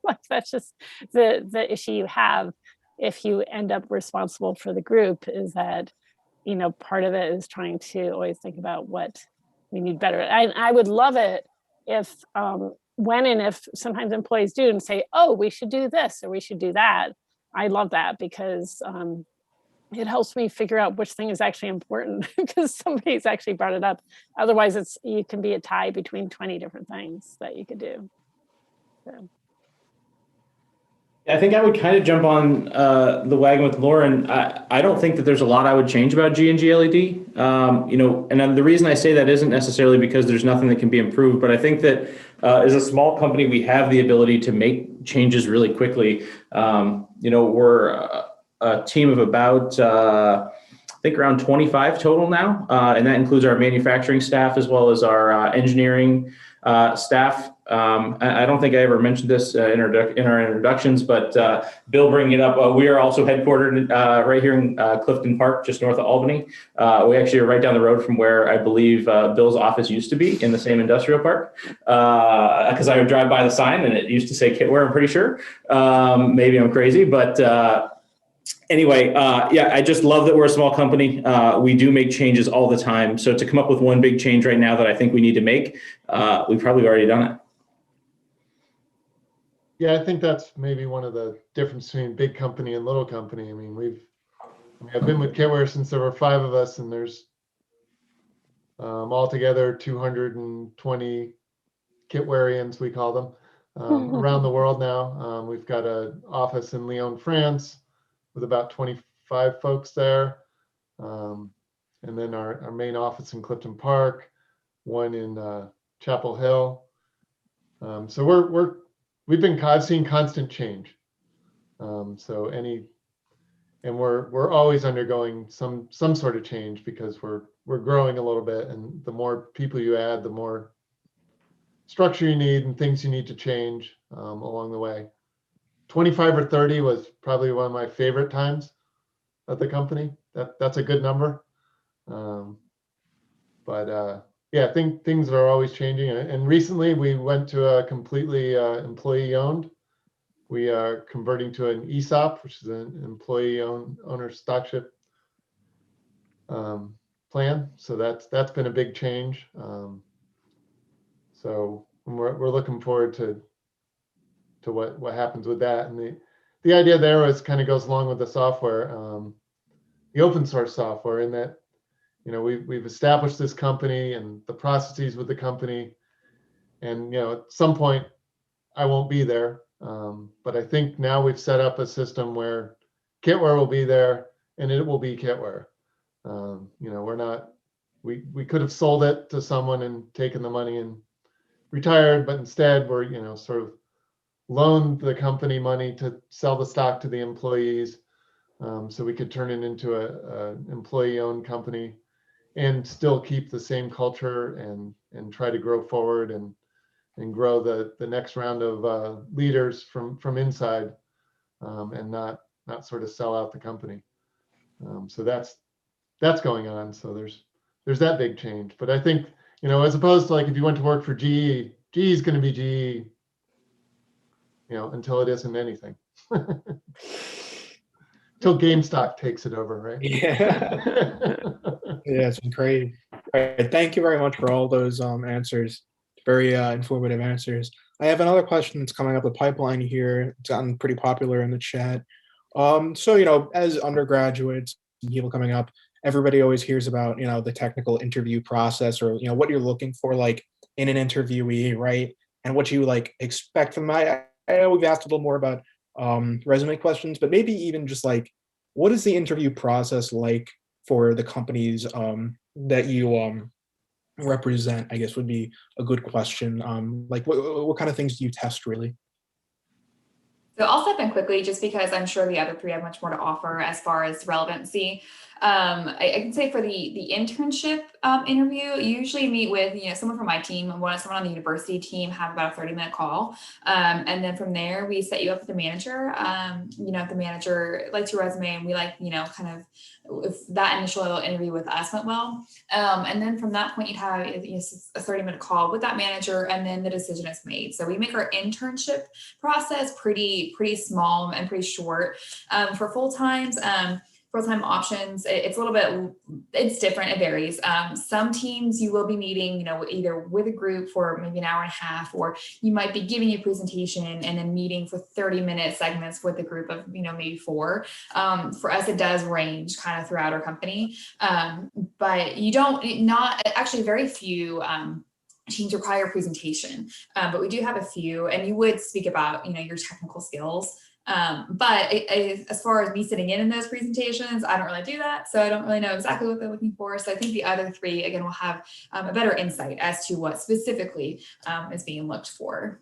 D: Like, that's just the issue you have if you end up responsible for the group, is that, part of it is trying to always think about what we need better. I would love it if, when and if sometimes employees do and say, oh, we should do this or we should do that. I love that, because it helps me figure out which thing is actually important, because somebody's actually brought it up. Otherwise, you can be a tie between 20 different things that you could do. So.
B: I think I would kind of jump on the wagon with Lauren. I don't think that there's a lot I would change about G&G LED. You know, and then the reason I say that isn't necessarily because there's nothing that can be improved, but I think that as a small company, we have the ability to make changes really quickly. You know, we're a team of about, I think around 25 total now, and that includes our manufacturing staff as well as our engineering staff. I don't think I ever mentioned this in our introductions, but Bill bringing it up, we are also headquartered right here in Clifton Park, just north of Albany. We actually are right down the road from where I believe Bill's office used to be in the same industrial park, because I would drive by the sign and it used to say Kitware, I'm pretty sure. Maybe I'm crazy, but anyway, yeah, I just love that we're a small company. We do make changes all the time. So to come up with one big change right now that I think we need to make, we've probably already done it.
H: Yeah, I think that's maybe one of the difference between big company and little company. I mean, I've been with Kitware since there were 5 of us, and there's altogether 220 Kitwareans, we call them, around the world now. We've got an office in Lyon, France, with about 25 folks there. And then our main office in Clifton Park, one in Chapel Hill. So I've seen constant change. And we're always undergoing some sort of change because we're growing a little bit, and the more people you add, the more structure you need and things you need to change along the way. 25 or 30 was probably one of my favorite times at the company. That's a good number. Yeah, I think things are always changing. And recently we went to a completely employee owned. We are converting to an ESOP, which is an employee owner stockship plan. So that's been a big change. So we're looking forward to what happens with that. And the idea there is kind of goes along with the software, the open source software, in that, you know, we've established this company and the processes with the company, and, you know, at some point I won't be there, but I think now we've set up a system where Kitware will be there and it will be Kitware. You know, we could have sold it to someone and taken the money and retired, but instead we're, you know, sort of loaned the company money to sell the stock to the employees, so we could turn it into a employee-owned company and still keep the same culture and try to grow forward and grow the next round of leaders from inside, and not sort of sell out the company. So that's going on. So there's that big change. But I think, you know, as opposed to like if you went to work for GE, GE is going to be GE, you know, until it isn't anything. Till GameStop takes it over, right?
A: Yeah. Yeah, it's been great. All right, thank you very much for all those answers. Very informative answers. I have another question that's coming up the pipeline here. It's gotten pretty popular in the chat. So, you know, as undergraduates, people coming up, everybody always hears about, you know, the technical interview process, or, you know, what you're looking for, like in an interviewee, right? And what you like expect from them. I know we've asked a little more about resume questions, but maybe even just like, what is the interview process like for the companies that you represent, I guess would be a good question. Like what kind of things do you test really?
G: So I'll step in quickly just because I'm sure the other 3 have much more to offer as far as relevancy. I can say for the internship interview, you usually meet with, you know, someone from my team and someone on the university team, have about a 30-minute call. And then from there, we set you up with the manager. You know, if the manager likes your resume and we like, you know, kind of if that initial interview with us went well. And then from that point, you'd have a 30-minute call with that manager, and then the decision is made. So we make our internship process pretty small and pretty short. For full-time options, it's a little bit, it's different, it varies. Some teams you will be meeting, you know, either with a group for maybe an hour and a half, or you might be giving a presentation and then meeting for 30-minute segments with a group of, you know, maybe 4. For us, it does range kind of throughout our company. But very few teams require a presentation, but we do have a few, and you would speak about, you know, your technical skills. As far as me sitting in those presentations, I don't really do that. So I don't really know exactly what they're looking for. So I think the other three, again, will have a better insight as to what specifically is being looked for.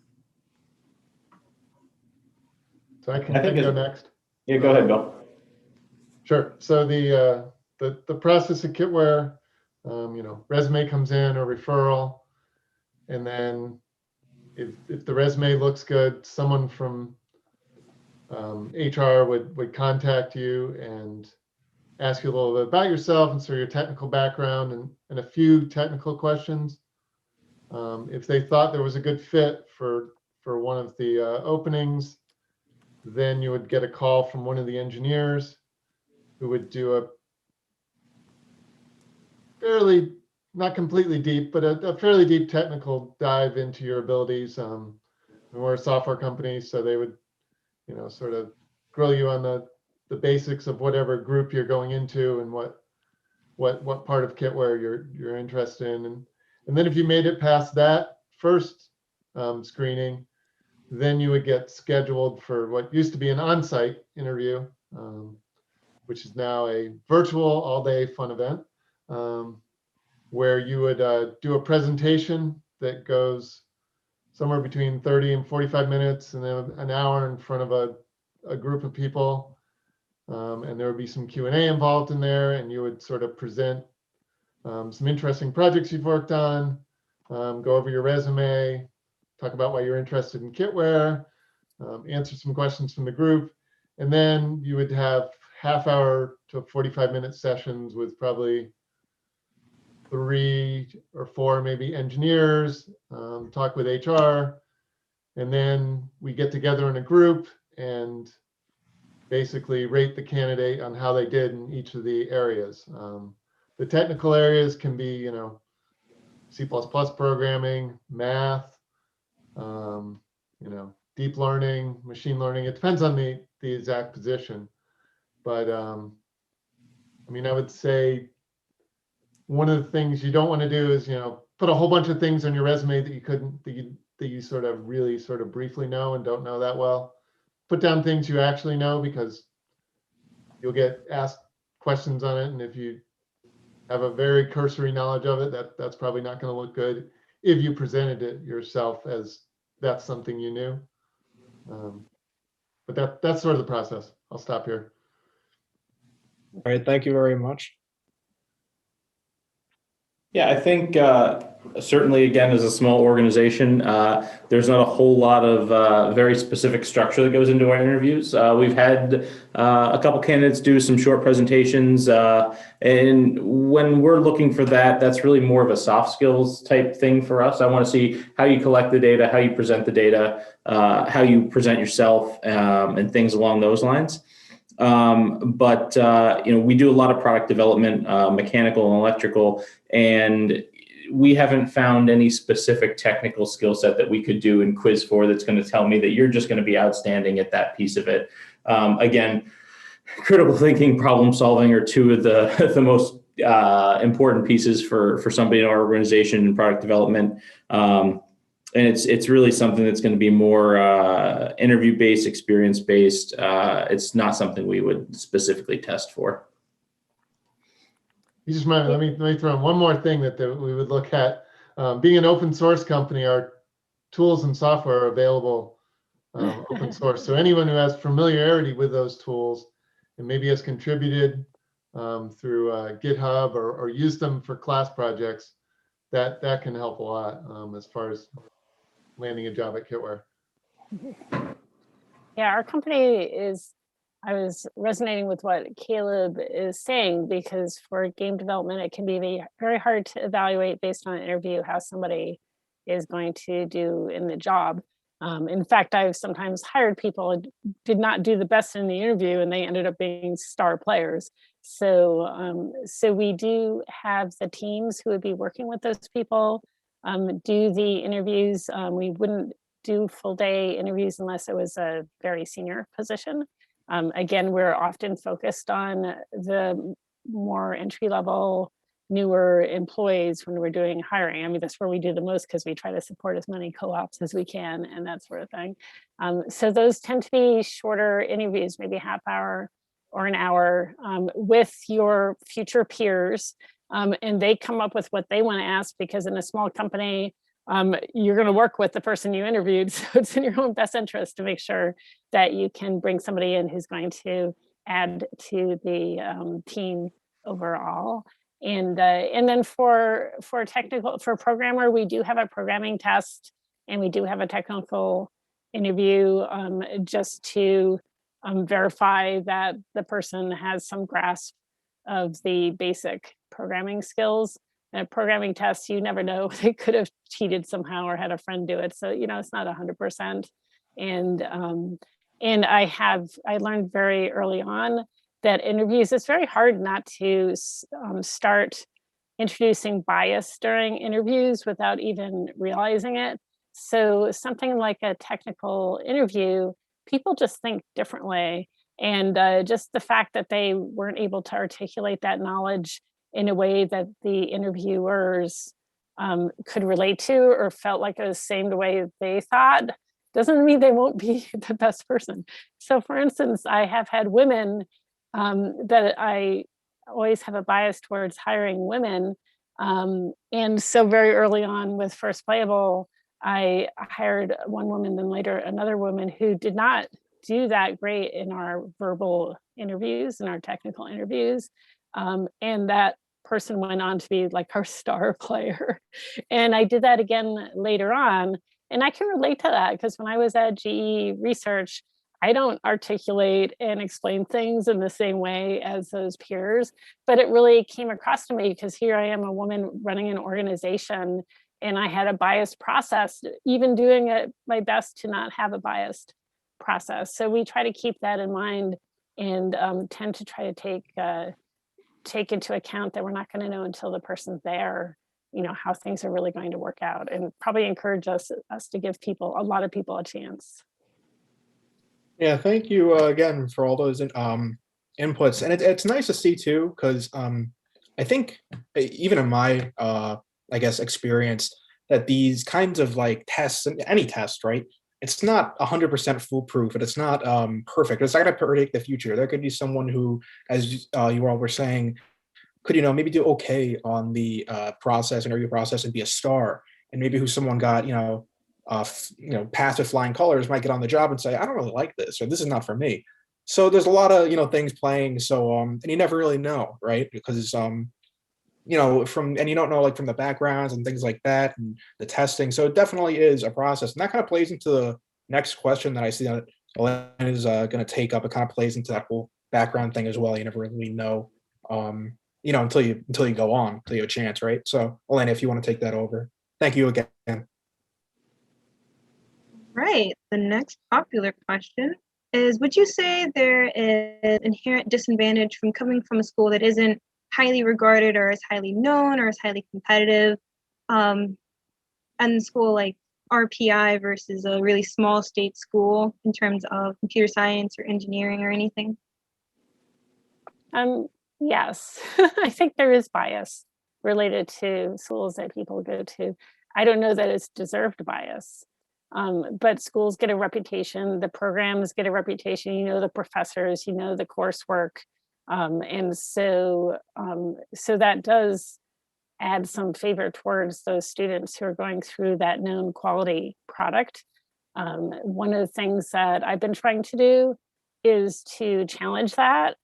H: So I can
B: I think
H: go
B: it's-
H: next.
B: Yeah, go ahead, Bill.
H: Sure. So the process of kitware, resume comes in or referral, and then if the resume looks good, someone from HR would contact you and ask you a little bit about yourself and sort of your technical background and a few technical questions. If they thought there was a good fit for one of the openings, then you would get a call from one of the engineers who would do a fairly, not completely deep, but a fairly deep technical dive into your abilities. We're a software company, so they would, sort of grill you on the basics of whatever group you're going into and what part of kitware you're interested in. And then if you made it past that first screening, then you would get scheduled for what used to be an on-site interview, which is now a virtual all-day fun event, where you would do a presentation that goes somewhere between 30 and 45 minutes and then an hour in front of a group of people. And there would be some Q&A involved in there, and you would sort of present some interesting projects you've worked on, go over your resume, talk about why you're interested in kitware, answer some questions from the group, and then you would have half-hour to 45-minute sessions with probably 3 or 4 maybe engineers, talk with HR, and then we get together in a group and basically rate the candidate on how they did in each of the areas. The technical areas can be, C++ programming, math, deep learning, machine learning. It depends on the exact position. But I would say one of the things you don't want to do is, put a whole bunch of things on your resume that you sort of really sort of briefly know and don't know that well. Put down things you actually know, because you'll get asked questions on it. And if you have a very cursory knowledge of it, that's probably not going to look good if you presented it yourself as that's something you knew. But that's sort of the process. I'll stop here.
A: All right, thank you very much.
B: Yeah, I think certainly, again, as a small organization, there's not a whole lot of very specific structure that goes into our interviews. We've had a couple candidates do some short presentations, and when we're looking for that, that's really more of a soft skills type thing for us. I want to see how you collect the data, how you present the data, how you present yourself, and things along those lines. But we do a lot of product development, mechanical and electrical, and we haven't found any specific technical skill set that we could do in quiz for that's going to tell me that you're just going to be outstanding at that piece of it. Again, critical thinking, problem solving are two of the most important pieces for somebody in our organization in product development. And it's really something that's going to be more interview-based, experience-based. It's not something we would specifically test for.
H: You just mind, let me throw in one more thing that we would look at. Being an open source company, our tools and software are available open source. So anyone who has familiarity with those tools and maybe has contributed through GitHub or used them for class projects, that can help a lot as far as landing a job at Kitware.
D: Yeah, our company I was resonating with what Caleb is saying, because for game development, it can be very hard to evaluate based on an interview how somebody is going to do in the job. In fact, I've sometimes hired people who did not do the best in the interview and they ended up being star players. So we do have the teams who would be working with those people do the interviews. We wouldn't do full day interviews unless it was a very senior position. Again, we're often focused on the more entry level newer employees when we're doing hiring. I mean, that's where we do the most because we try to support as many co-ops as we can and that sort of thing. So those tend to be shorter interviews, maybe a half hour or an hour with your future peers. And they come up with what they want to ask, because in a small company, you're going to work with the person you interviewed. So it's in your own best interest to make sure that you can bring somebody in who's going to add to the team overall. And then for programmer, we do have a programming test and we do have a technical interview just to verify that the person has some grasp of the basic programming skills. And a programming test, you never know, they could have cheated somehow or had a friend do it. So, it's not 100%. And I learned very early on that interviews, it's very hard not to start introducing bias during interviews without even realizing it. So something like a technical interview, people just think differently. And just the fact that they weren't able to articulate that knowledge in a way that the interviewers could relate to or felt like it was the same the way they thought, doesn't mean they won't be the best person. So for instance, I have had women that I always have a bias towards hiring women. And so very early on with First Playable, I hired one woman, then later another woman who did not do that great in our verbal interviews and our technical interviews. And that person went on to be like our star player. And I did that again later on. And I can relate to that because when I was at GE Research, I don't articulate and explain things in the same way as those peers, but it really came across to me because here I am, a woman running an organization, and I had a biased process, even doing it my best to not have a biased process. So we try to keep that in mind and tend to try to take into account that we're not going to know until the person's there, how things are really going to work out, and probably encourage us to give a lot of people a chance.
A: Yeah, thank you again for all those inputs. And it's nice to see too, because I think even in my, experience, that these kinds of like tests, and any test, right? It's not 100% foolproof, and it's not perfect. It's not going to predict the future. There could be someone who, as you all were saying, could maybe do okay on the interview process, and be a star, and maybe who someone got passed with flying colors might get on the job and say, I don't really like this, or this is not for me. So there's a lot of things playing. So and you never really know, right? Because and you don't know from the backgrounds and things like that and the testing. So it definitely is a process, and that kind of plays into the next question that I see that Elaine is going to take up. It kind of plays into that whole background thing as well. You never really know, until you go on, until you have a chance, right? So Elaine, if you want to take that over, thank you again.
F: Right. The next popular question is, would you say there is an inherent disadvantage from coming from a school that isn't highly regarded or as highly known or as highly competitive, and the school like RPI versus a really small state school in terms of computer science or engineering or anything?
D: Yes, I think there is bias related to schools that people go to. I don't know that it's deserved bias. But schools get a reputation, the programs get a reputation, the professors, the coursework. And so that does add some favor towards those students who are going through that known quality product. One of the things that I've been trying to do is to challenge that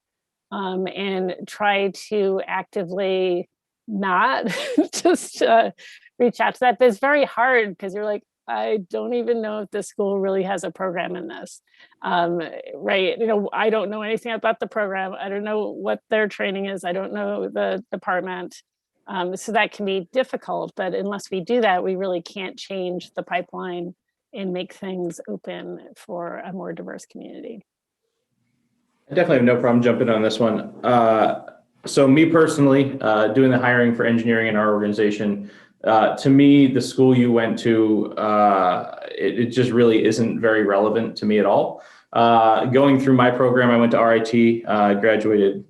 D: and try to actively not just reach out to that. But it's very hard because you're like, I don't even know if the school really has a program in this, right? I don't know anything about the program. I don't know what their training is. I don't know the department. So that can be difficult, but unless we do that, we really can't change the pipeline and make things open for a more diverse community.
B: I definitely have no problem jumping on this one. So me personally, doing the hiring for engineering in our organization, to me, the school you went to, it just really isn't very relevant to me at all. Going through my program, I went to RIT, graduated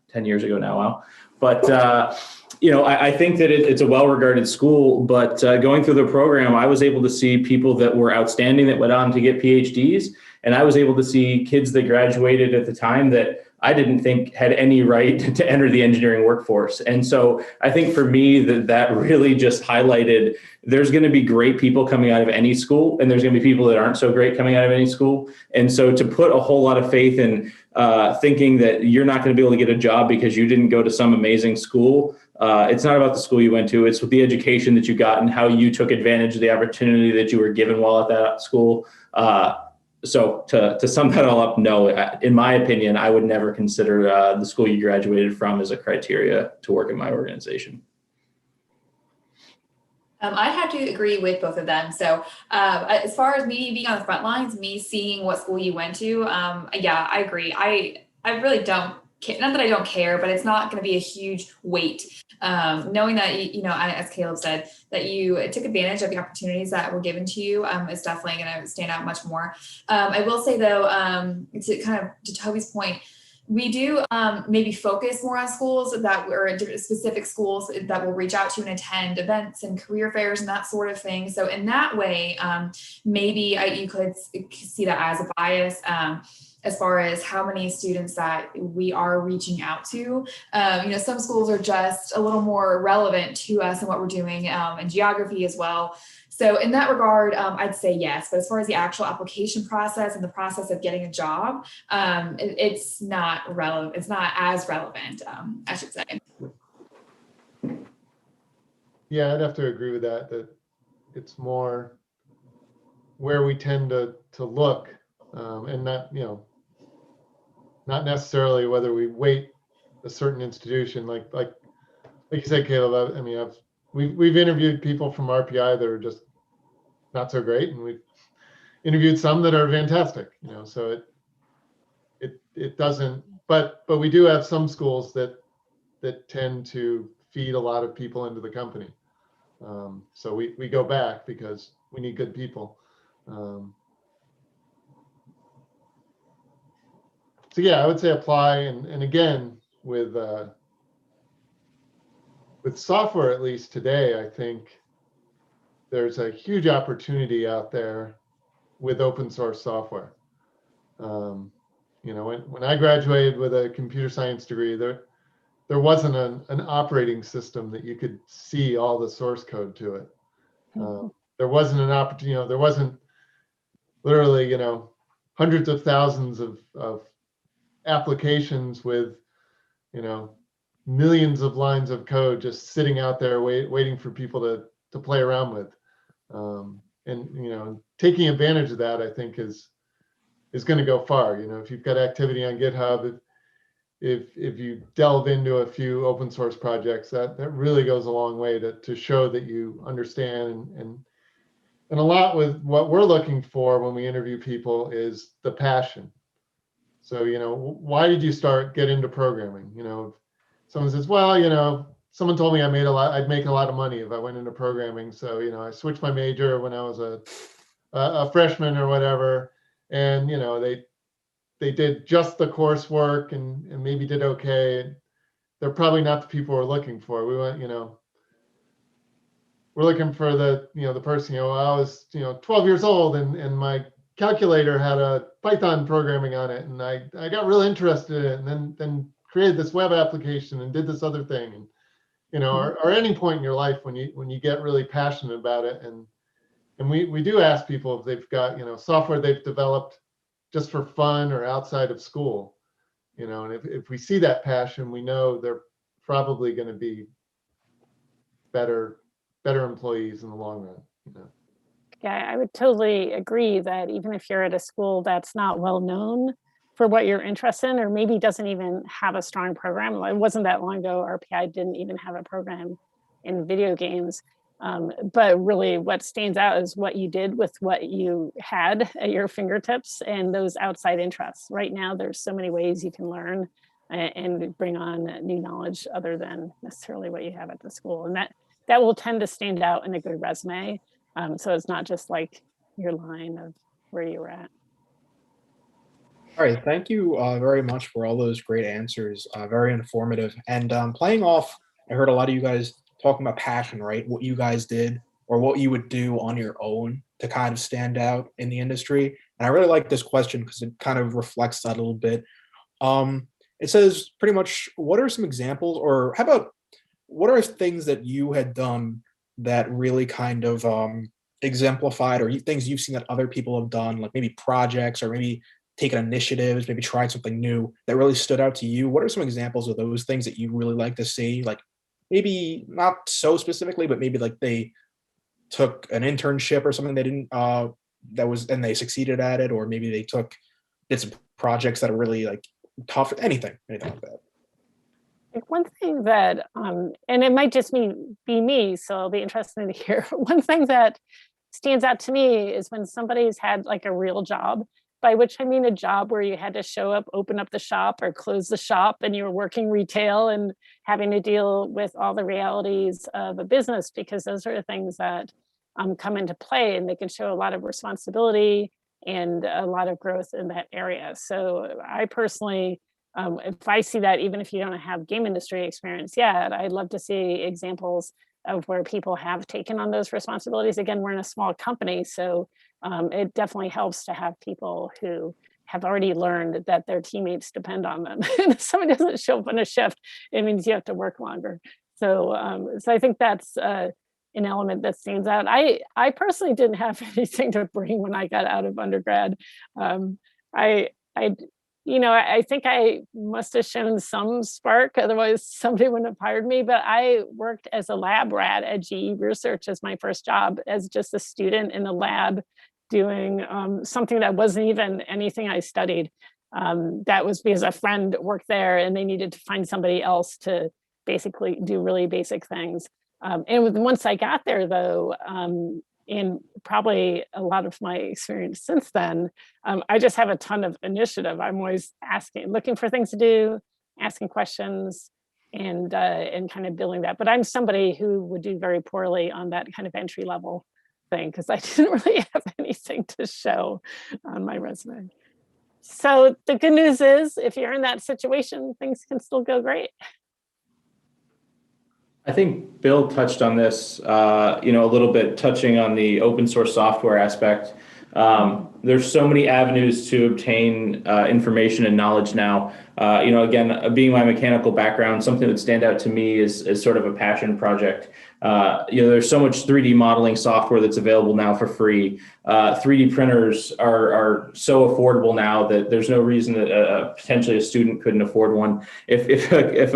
B: 10 years ago now. Wow. But I think that it's a well-regarded school, but going through the program, I was able to see people that were outstanding that went on to get PhDs. And I was able to see kids that graduated at the time that I didn't think had any right to enter the engineering workforce. And so I think for me that really just highlighted there's going to be great people coming out of any school, and there's going to be people that aren't so great coming out of any school. And so to put a whole lot of faith in thinking that you're not going to be able to get a job because you didn't go to some amazing school, it's not about the school you went to. It's the education that you got and how you took advantage of the opportunity that you were given while at that school. So to sum that all up, no, in my opinion, I would never consider the school you graduated from as a criteria to work in my organization.
G: I have to agree with both of them. So as far as me being on the front lines, me seeing what school you went to, yeah, I agree. I really don't care. Not that I don't care, but it's not going to be a huge weight. Knowing that, as Caleb said, that you took advantage of the opportunities that were given to you is definitely going to stand out much more. I will say, though, to Toby's point, we do maybe focus more on schools that or specific schools that will reach out to and attend events and career fairs and that sort of thing. So in that way, maybe you could see that as a bias as far as how many students that we are reaching out to. Some schools are just a little more relevant to us and what we're doing, and geography as well. So in that regard, I'd say yes. But as far as the actual application process and the process of getting a job, it's not relevant. It's not as relevant, I should say.
H: Yeah, I'd have to agree with that. That it's more where we tend to look, and not not necessarily whether we weight a certain institution. Like you said, Caleb. We've interviewed people from RPI that are just not so great, and we've interviewed some that are fantastic. So it doesn't. But we do have some schools that tend to feed a lot of people into the company. So we go back because we need good people. So yeah, I would say apply, and again with software, at least today, I think there's a huge opportunity out there with open source software. When I graduated with a computer science degree, there wasn't an operating system that you could see all the source code to it. There wasn't an opportunity, there wasn't literally, hundreds of thousands of applications with, millions of lines of code just sitting out there waiting for people to play around with. And taking advantage of that, I think is going to go far. If you've got activity on GitHub, if you delve into a few open source projects, that really goes a long way to show that you understand. And a lot with what we're looking for when we interview people is the passion. So, why did you get into programming? Someone says, well, someone told me I'd make a lot of money if I went into programming. So, I switched my major when I was a freshman or whatever. And, they did just the coursework and maybe did okay. They're probably not the people we're looking for. We want, we're looking for the person, I was, 12 years old and my calculator had a Python programming on it. And I got really interested in it and then created this web application and did this other thing. And, or any point in your life when you get really passionate about it. And we do ask people if they've got, software they've developed just for fun or outside of school, and if we see that passion, we know they're probably going to be better employees in the long run.
D: Yeah, I would totally agree that even if you're at a school that's not well known for what you're interested in, or maybe doesn't even have a strong program. It wasn't that long ago, RPI didn't even have a program in video games. But really what stands out is what you did with what you had at your fingertips and those outside interests. Right now, there's so many ways you can learn and bring on new knowledge other than necessarily what you have at the school. And that will tend to stand out in a good resume. So it's not just like your line of where you were at.
A: All right, thank you very much for all those great answers. Very informative. And playing off I heard a lot of you guys talking about passion, right? What you guys did or what you would do on your own to kind of stand out in the industry. And I really like this question because it kind of reflects that a little bit. It says pretty much, what are some examples, or how about what are things that you had done that really kind of exemplified, or things you've seen that other people have done, like maybe projects or maybe taken initiatives, maybe tried something new that really stood out to you? What are some examples of those things that you really like to see? Like maybe not so specifically, but maybe like they took an internship or something they didn't that was and they succeeded at it, or maybe they did some projects that are really like tough, anything like that.
D: Like one thing that, and it might just be me, so it'll be interesting to hear. One thing that stands out to me is when somebody's had like a real job, by which I mean a job where you had to show up, open up the shop or close the shop, and you were working retail and having to deal with all the realities of a business, because those are the things that come into play, and they can show a lot of responsibility and a lot of growth in that area. So I personally, if I see that, even if you don't have game industry experience yet, I'd love to see examples of where people have taken on those responsibilities. Again, we're in a small company, so it definitely helps to have people who have already learned that their teammates depend on them. And if someone doesn't show up on a shift, it means you have to work longer. So I think that's an element that stands out. I personally didn't have anything to bring when I got out of undergrad. I I think I must have shown some spark, otherwise somebody wouldn't have hired me. But I worked as a lab rat at GE Research as my first job, as just a student in the lab doing something that wasn't even anything I studied. That was because a friend worked there and they needed to find somebody else to basically do really basic things. And once I got there, though, and probably a lot of my experience since then, I just have a ton of initiative. I'm always looking for things to do, asking questions, and kind of building that. But I'm somebody who would do very poorly on that kind of entry level thing because I didn't really have anything to show on my resume. So the good news is, if you're in that situation, things can still go great.
B: I think Bill touched on this, a little bit, touching on the open source software aspect. There's so many avenues to obtain information and knowledge now. Again, being my mechanical background, something that stand out to me is sort of a passion project. There's so much 3D modeling software that's available now for free. 3D printers are so affordable now that there's no reason that potentially a student couldn't afford one. If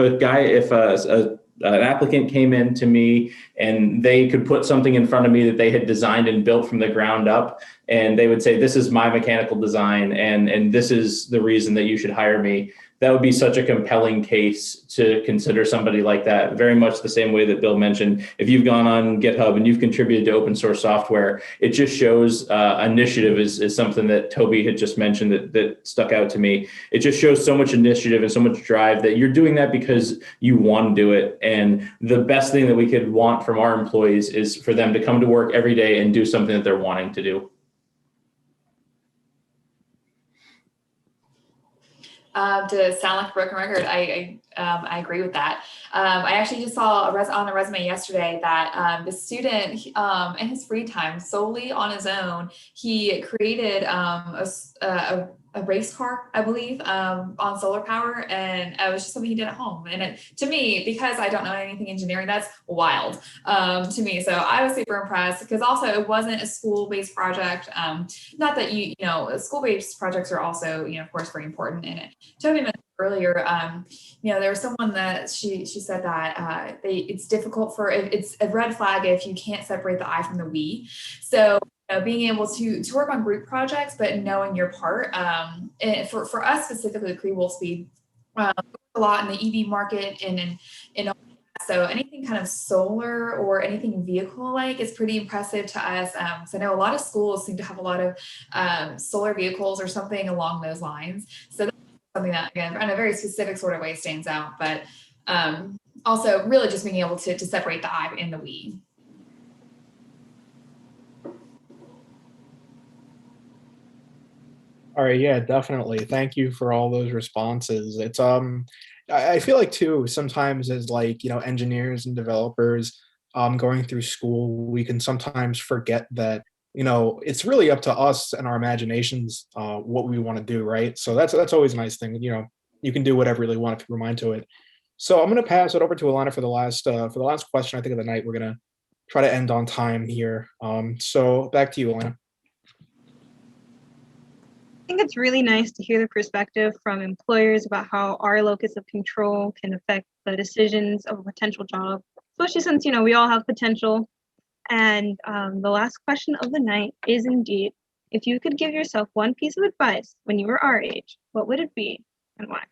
B: an applicant came in to me and they could put something in front of me that they had designed and built from the ground up, and they would say, this is my mechanical design and this is the reason that you should hire me, that would be such a compelling case to consider somebody like that. Very much the same way that Bill mentioned. If you've gone on GitHub and you've contributed to open source software, it just shows initiative is something that Toby had just mentioned that stuck out to me. It just shows so much initiative and so much drive that you're doing that because you want to do it. And the best thing that we could want from our employees is for them to come to work every day and do something that they're wanting to do.
G: To sound like a broken record, I agree with that. I actually just saw on the resume yesterday that the student in his free time, solely on his own, he created a race car, I believe, on solar power, and it was just something he did at home. And to me, because I don't know anything engineering, that's wild to me. So I was super impressed because also it wasn't a school-based project. Not that school-based projects are also, of course, very important in it. Toby mentioned earlier, there was someone that she said that it's difficult it's a red flag if you can't separate the I from the we. So being able to work on group projects, but knowing your part. And for us specifically, Cree Wolfspeed, a lot in the EV market and in so anything kind of solar or anything vehicle-like is pretty impressive to us. So I know a lot of schools seem to have a lot of solar vehicles or something along those lines. So that's something that, again, in a very specific sort of way stands out, but also really just being able to separate the I and the we.
A: All right, yeah, definitely. Thank you for all those responses. It's I feel like too, sometimes as like, you know, engineers and developers going through school, we can sometimes forget that, you know, it's really up to us and our imaginations what we want to do, right? So that's always a nice thing. You know, you can do whatever you really want if you your mind to it. So I'm gonna pass it over to Alana for the last question, I think, of the night. We're gonna try to end on time here. So back to you, Alana.
F: I think it's really nice to hear the perspective from employers about how our locus of control can affect the decisions of a potential job, especially since, you know, we all have potential. And the last question of the night is indeed, if you could give yourself one piece of advice when you were our age, what would it be and why?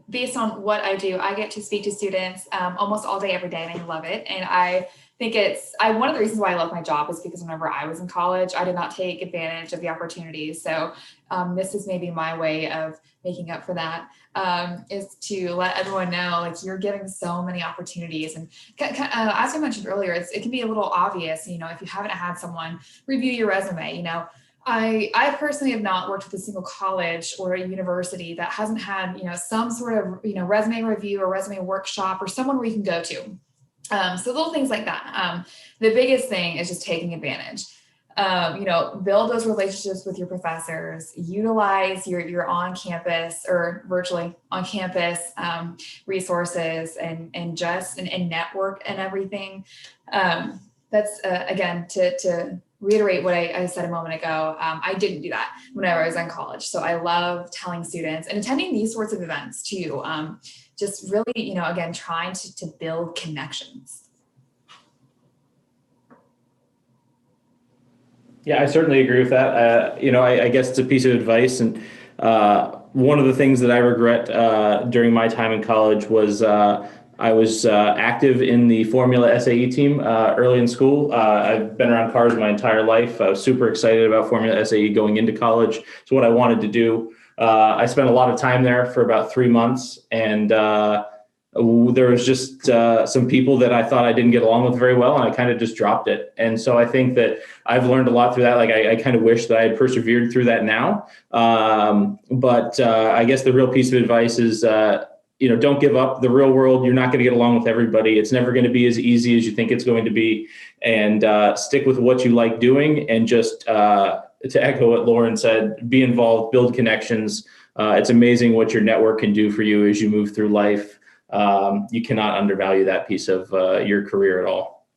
G: Based on what I do, I get to speak to students almost all day, every day, and I love it. And I think one of the reasons why I love my job is because whenever I was in college, I did not take advantage of the opportunities. So this is maybe my way of making up for that, is to let everyone know, like, you're getting so many opportunities. And as I mentioned earlier, it can be a little obvious, you know, if you haven't had someone review your resume, you know. I personally have not worked with a single college or a university that hasn't had, you know, some sort of, you know, resume review or resume workshop or someone where you can go to. So little things like that. The biggest thing is just taking advantage. You know, build those relationships with your professors, utilize your on-campus or virtually on-campus resources and network and everything. That's again, to reiterate what I said a moment ago, I didn't do that whenever I was in college. So I love telling students and attending these sorts of events too. Just really, you know, again, trying to build connections.
B: Yeah, I certainly agree with that. You know, I guess it's a piece of advice. And one of the things that I regret during my time in college was I was active in the Formula SAE team early in school. I've been around cars my entire life. I was super excited about Formula SAE going into college. It's what I wanted to do. I spent a lot of time there for about 3 months, and there was just some people that I thought I didn't get along with very well, and I kind of just dropped it. And so I think that I've learned a lot through that. Like I kind of wish that I had persevered through that now. But I guess the real piece of advice is, you know, don't give up. The real world, you're not going to get along with everybody. It's never going to be as easy as you think it's going to be. And stick with what you like doing, and just to echo what Lauren said, be involved, build connections. It's amazing what your network can do for you as you move through life. You cannot undervalue that piece of your career at all.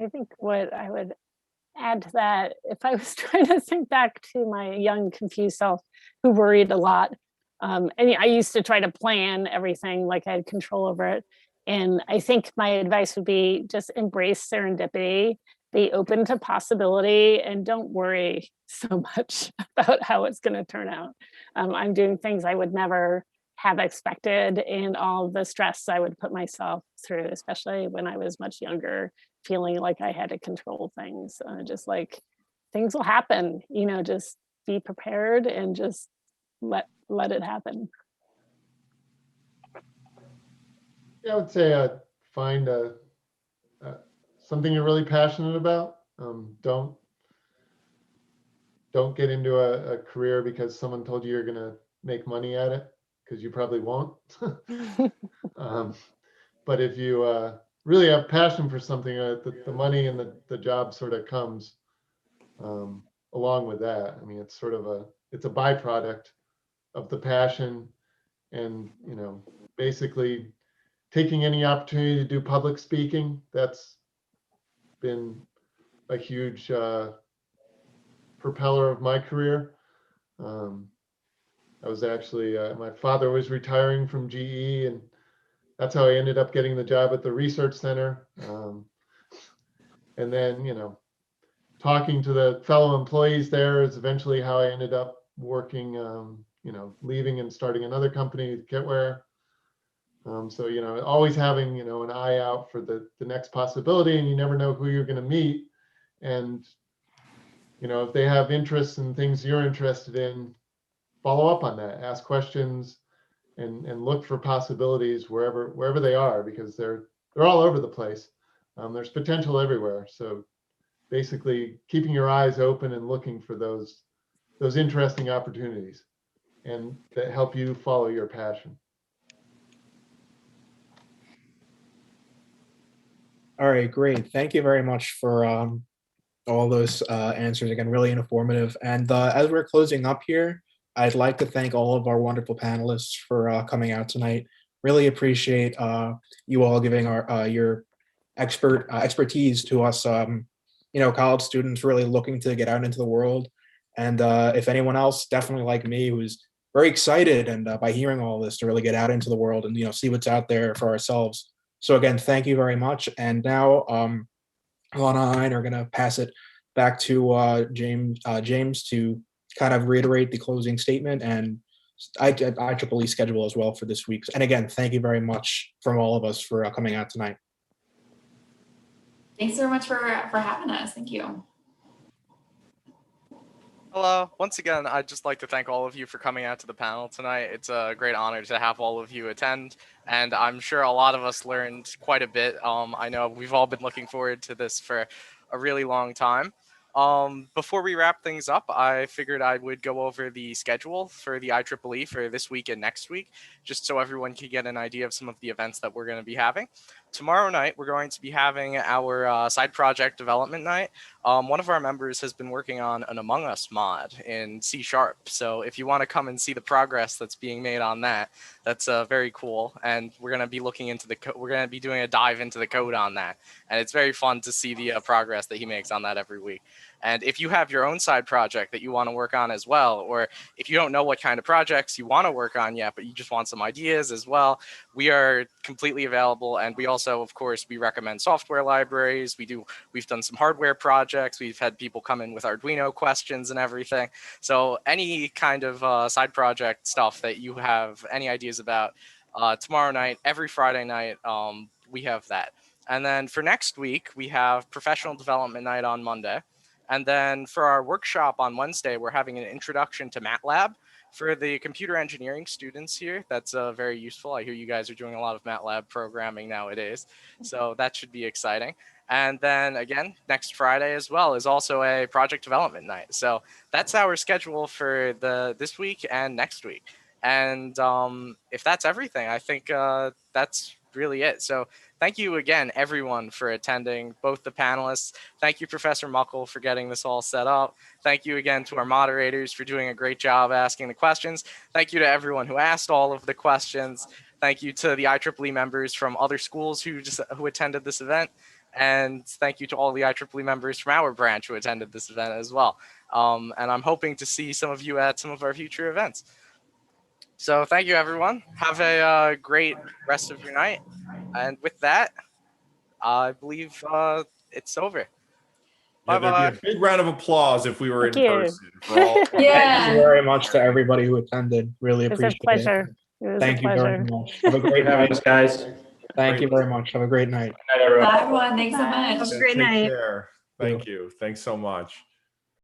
D: I think what I would add to that, if I was trying to think back to my young, confused self who worried a lot, and I used to try to plan everything like I had control over it. And I think my advice would be just embrace serendipity, be open to possibility, and don't worry so much about how it's going to turn out. I'm doing things I would never have expected, and all the stress I would put myself through, especially when I was much younger, feeling like I had to control things. Just like things will happen, you know, just be prepared and just let it happen.
H: Yeah, I would say find something you're really passionate about. Don't get into a career because someone told you you're going to make money at it, because you probably won't. But if you really have passion for something, the money and the job sort of comes along with that. I mean, it's sort of it's a byproduct of the passion, and, you know, basically taking any opportunity to do public speaking. That's been a huge propeller of my career. I was actually, my father was retiring from GE, and that's how I ended up getting the job at the research center. And then, you know, talking to the fellow employees there is eventually how I ended up working, you know, leaving and starting another company, Kitware. So, you know, always having, you know, an eye out for the next possibility, and you never know who you're going to meet. And, you know, if they have interests in things you're interested in, follow up on that, ask questions, and look for possibilities wherever they are, because they're all over the place. There's potential everywhere. So basically keeping your eyes open and looking for those those interesting opportunities and that help you follow your passion.
A: All right, great. Thank you very much for all those answers. Again, really informative. And as we're closing up here, I'd like to thank all of our wonderful panelists for coming out tonight. Really appreciate you all giving your expertise to us, college students really looking to get out into the world. And if anyone else, definitely like me, who's very excited and by hearing all this to really get out into the world and see what's out there for ourselves. So again, thank you very much. And now Alana and I are going to pass it back to James to kind of reiterate the closing statement and IEEE schedule as well for this week. And again, thank you very much from all of us for coming out tonight.
G: Thanks so much for having us. Thank you.
E: Hello. Once again, I'd just like to thank all of you for coming out to the panel tonight. It's a great honor to have all of you attend, and I'm sure a lot of us learned quite a bit. I know we've all been looking forward to this for a really long time. Before we wrap things up, I figured I would go over the schedule for the IEEE for this week and next week, just so everyone can get an idea of some of the events that we're going to be having. Tomorrow night, we're going to be having our side project development night. One of our members has been working on an Among Us mod in C#. So if you want to come and see the progress that's being made on that, that's very cool. And we're going to be looking into we're going to be doing a dive into the code on that. And it's very fun to see the progress that he makes on that every week. And if you have your own side project that you want to work on as well, or if you don't know what kind of projects you want to work on yet, but you just want some ideas as well, we are completely available. And we also, of course, we recommend software libraries. We've done some hardware projects. We've had people come in with Arduino questions and everything. So any kind of side project stuff that you have any ideas about, tomorrow night, every Friday night, we have that. And then for next week, we have professional development night on Monday. And then for our workshop on Wednesday, we're having an introduction to MATLAB for the computer engineering students here. That's very useful. I hear you guys are doing a lot of MATLAB programming nowadays, so that should be exciting. And then again, next Friday as well is also a project development night. So that's our schedule for this week and next week. And if that's everything, I think that's really it. So thank you again, everyone, for attending, both the panelists. Thank you, Professor Muckle, for getting this all set up. Thank you again to our moderators for doing a great job asking the questions. Thank you to everyone who asked all of the questions. Thank you to the IEEE members from other schools who attended this event. And thank you to all the IEEE members from our branch who attended this event as well. And I'm hoping to see some of you at some of our future events. So thank you, everyone. Have a great rest of your night. And with that, I believe it's over.
C: Yeah, there'd be a big round of applause if we were in
D: Thank you.
C: person. For all.
D: Yeah.
A: Thank you very much to everybody who attended. Really
D: It was a
A: appreciate
D: pleasure.
A: it.
D: It was
A: Thank
D: a
A: you very
D: pleasure.
A: much. Have a great
B: Having
A: night.
B: us, guys.
A: Thank you very much. Have a great night.
B: Good night, everyone.
G: Bye, everyone. Thanks so much.
F: Have a great
C: Take
F: night.
C: care. Thank you. Thanks so much.